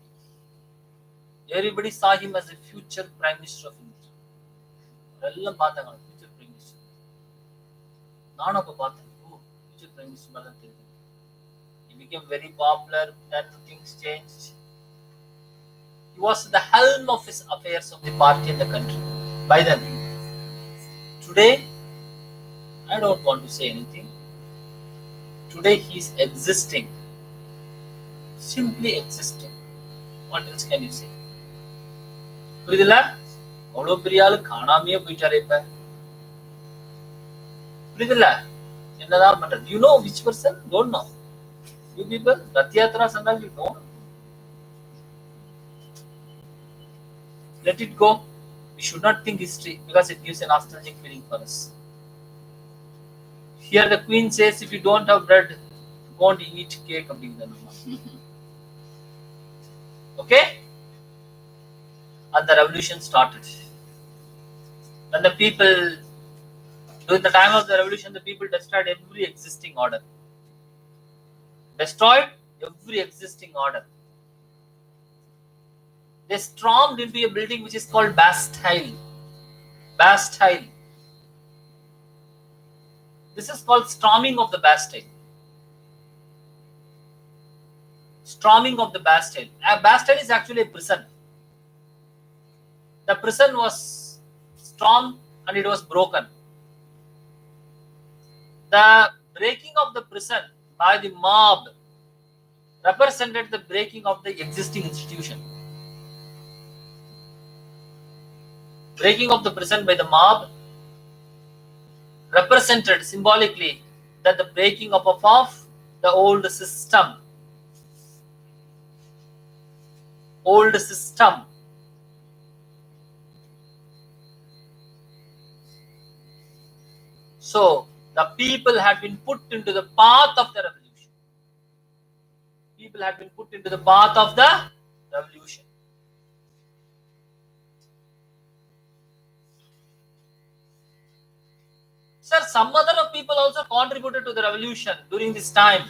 Everybody saw him as a future Prime Minister of India. Future Prime Minister. Future Prime Minister. He became very popular, then things changed. He was the helm of his affairs of the party and the country by then. Today, I don't want to say anything. Today he is existing. Simply existing. What else can you say? புரியுதுல அவ்வளோ பெரிய ஆளு காணாமையே போயிட்டாரு இப்ப புரியுதுல்ல என்னதான் பண்றது you know which person don't know you people Rath Yatra சொன்னால் you know let it go we should not think history because it gives a nostalgic feeling for us here the queen says if you don't have bread won't eat cake okay and the revolution started. When the people, during the time of the revolution, the people destroyed every existing order. Destroyed every existing order. They stormed into a building which is called Bastille. Bastille. This is called storming of the Bastille. Storming of the Bastille. Bastille is actually a prison. The prison was stormed and it was broken. The breaking of the prison by the mob represented the breaking of the existing institution. Breaking of the prison by the mob represented symbolically that the breaking up of the old system. Old system. So, the people had been put into the path of the revolution. People had been put into the path of the revolution. Sir, some other people also contributed to the revolution during this time.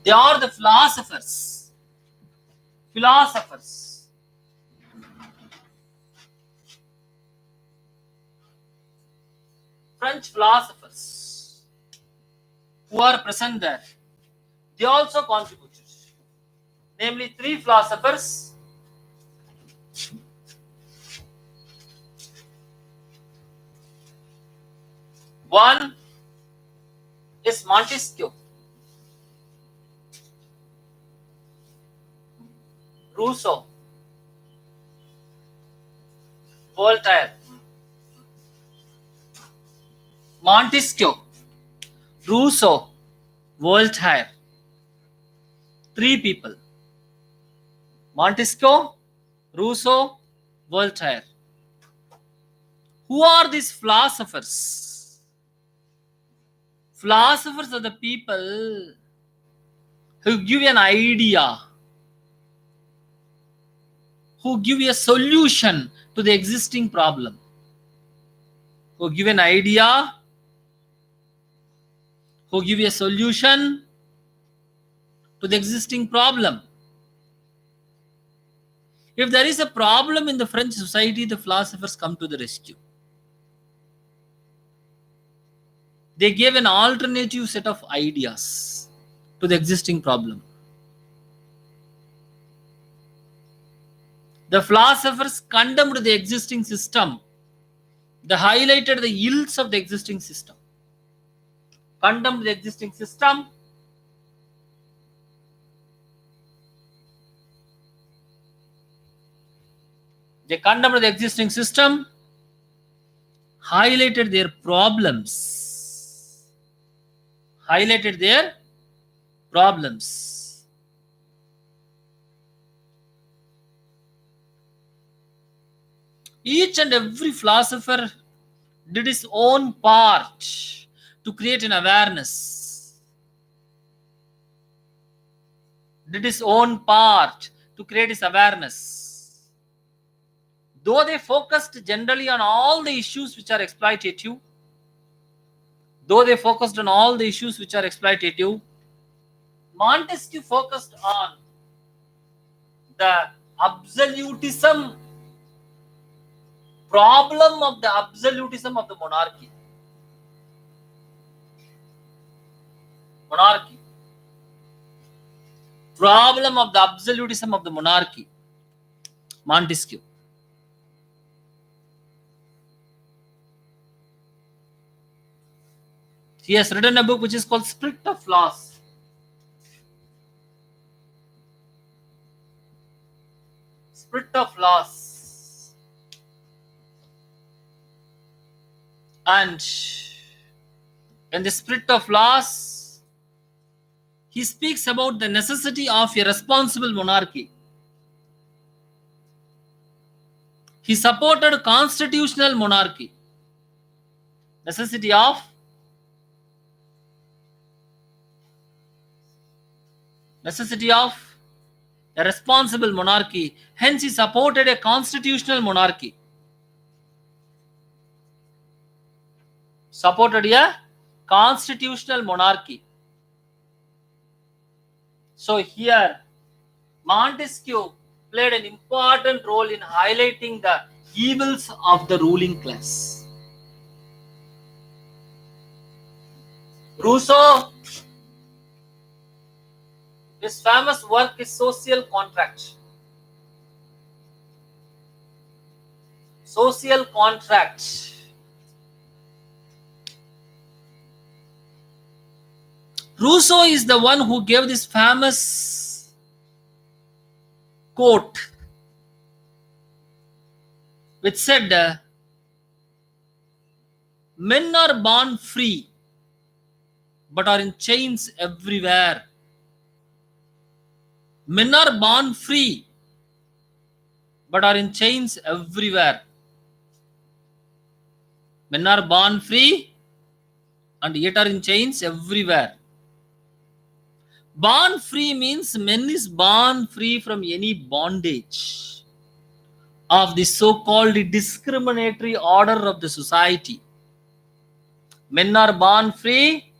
They are the philosophers. Philosophers. French philosophers who are present there, they also contributed. Namely, 3 philosophers. One is Montesquieu, Rousseau, Voltaire. Montesquieu, Rousseau, Voltaire. 3 people. Montesquieu, Rousseau, Voltaire. Who are these philosophers? Philosophers are the people who give you an idea, who give you a solution to the existing problem, who give an idea, who give you a solution to the existing problem. If there is a problem in the French society, the philosophers come to the rescue. They gave an alternative set of ideas to the existing problem. The philosophers condemned the existing system. They highlighted the ills of the existing system. Condemned the existing system. They condemned the existing system, highlighted their problems. Highlighted their problems. Each and every philosopher did his own part to create an awareness. Did his own part to create his awareness. Though they focused generally on all the issues which are exploitative, Montesquieu focused on the absolutism, problem of the absolutism of the monarchy. Problem of the absolutism of the monarchy. Montesquieu. He has written a book which is called Spirit of Laws. Spirit of Laws. And in the Spirit of Laws, he speaks about the necessity of a responsible monarchy. He supported constitutional monarchy. Necessity of a responsible monarchy. Hence, he supported a constitutional monarchy. Supported a constitutional monarchy. So here, Montesquieu played an important role in highlighting the evils of the ruling class. Rousseau, his famous work is Social Contract. Social Contract. Rousseau is the one who gave this famous quote which said, men are born free but are in chains everywhere. Men are born free but are in chains everywhere. Men are born free and yet are in chains everywhere. Born free means man is born free from any bondage of the so-called discriminatory order of the society. Men are born free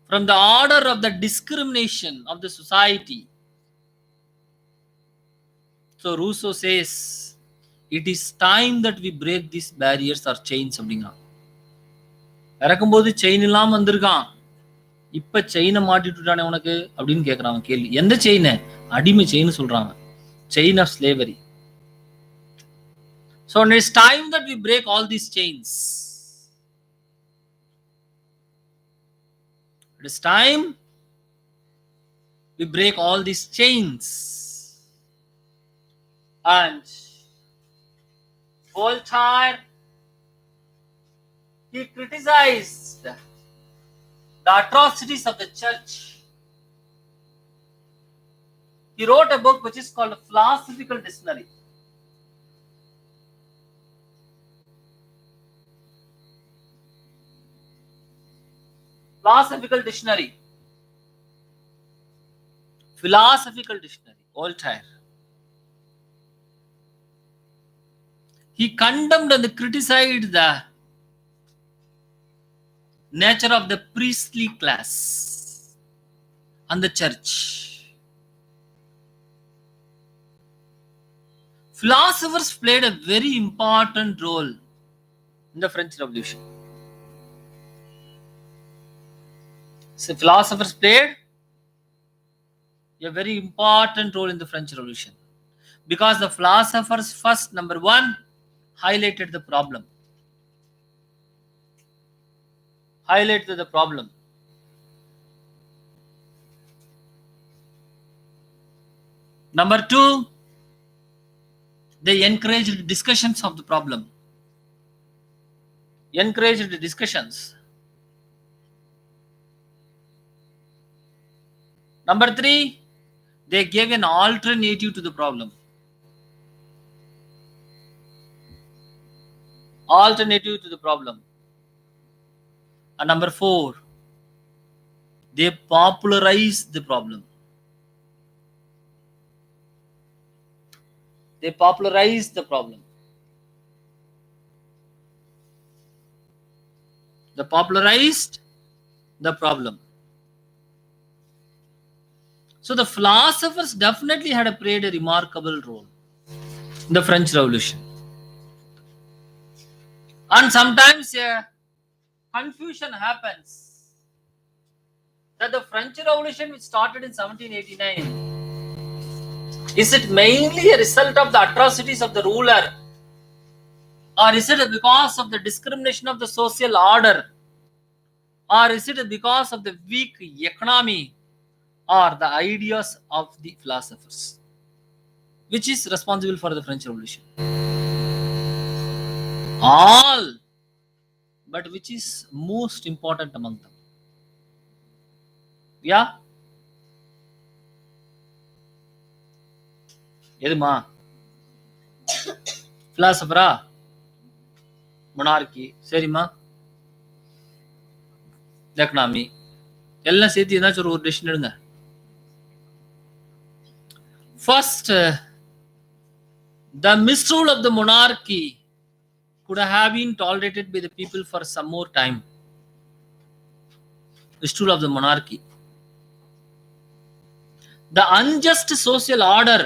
from the order of the discrimination of the society. So Rousseau says, it is time that we break these barriers or chains. இறக்கும்போது chain இல்லாம வந்திருக்கான், இப்ப செயினை மாட்டிட்டுட்டானே உனக்கு அப்படின்னு கேட்கறான் கேள்வி. எந்த செயின்? அடிமை செயின் சொல்றாங்க. Chain of slavery. So it's time that we break all these chains. It is time we break all these chains. And Voltaire, he criticized the atrocities of the church. He wrote a book which is called a Philosophical Dictionary. Philosophical Dictionary. Philosophical dictionary, Voltaire. He condemned and criticized the nature of the priestly class and the church. Philosophers played a very important role in the French Revolution. So philosophers played a very important role in the French Revolution because the philosophers first, number one, highlighted the problem. Highlighted the problem. Number two, they encouraged discussions of the problem. Encouraged discussions. Number three, they gave an alternative to the problem. Alternative to the problem. And number four, they popularized the problem. They popularized the problem. They popularized the problem. So the philosophers definitely had played a remarkable role in the French Revolution. And sometimes confusion happens that the French Revolution, which started in 1789, is it mainly a result of the atrocities of the ruler, or is it because of the discrimination of the social order, or is it because of the weak economy, or the ideas of the philosophers? Which is responsible for the French Revolution? All, but which is most important among them? Yeah? எதுமா பிலாசபரா monarchy சரிம்மா economy எல்லாம் சேர்த்து ஏதாச்சும் ஒரு decision எடுங்க. First, the misrule of the monarchy could have been tolerated by the people for some more time. Misrule of the monarchy. The unjust social order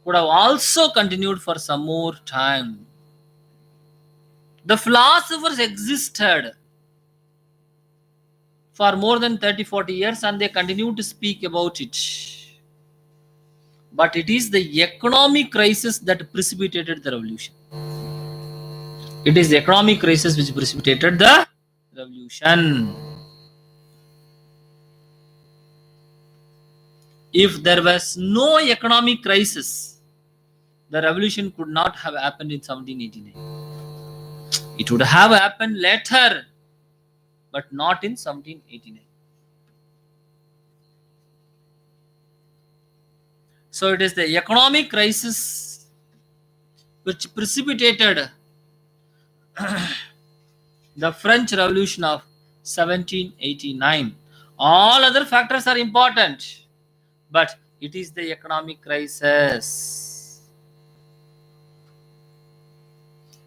could have also continued for some more time. The philosophers existed for more than 30-40 years and they continue to speak about it. But it is the economic crisis that precipitated the revolution. It is the economic crisis which precipitated the revolution. If there was no economic crisis, the revolution could not have happened in 1789. It would have happened later, but not in 1789. So it is the economic crisis which precipitated the French Revolution of 1789. All other factors are important, but it is the economic crisis.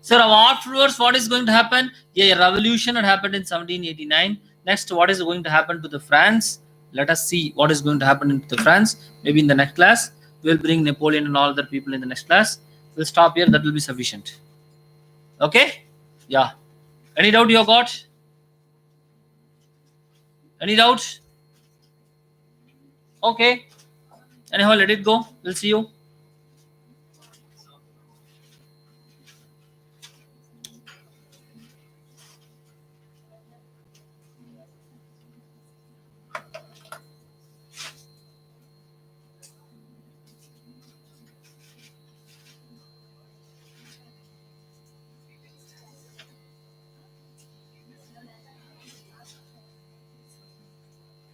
So afterwards, what is going to happen? A revolution had happened in 1789. Next, what is going to happen to the France? Let us see what is going to happen in the France. Maybe in the next class, we'll bring Napoleon and all other people in the next class. We'll stop here. That will be sufficient. Okay? Yeah. Any doubt you have got? Any doubt? Okay. Anyhow, let it go. We'll see you.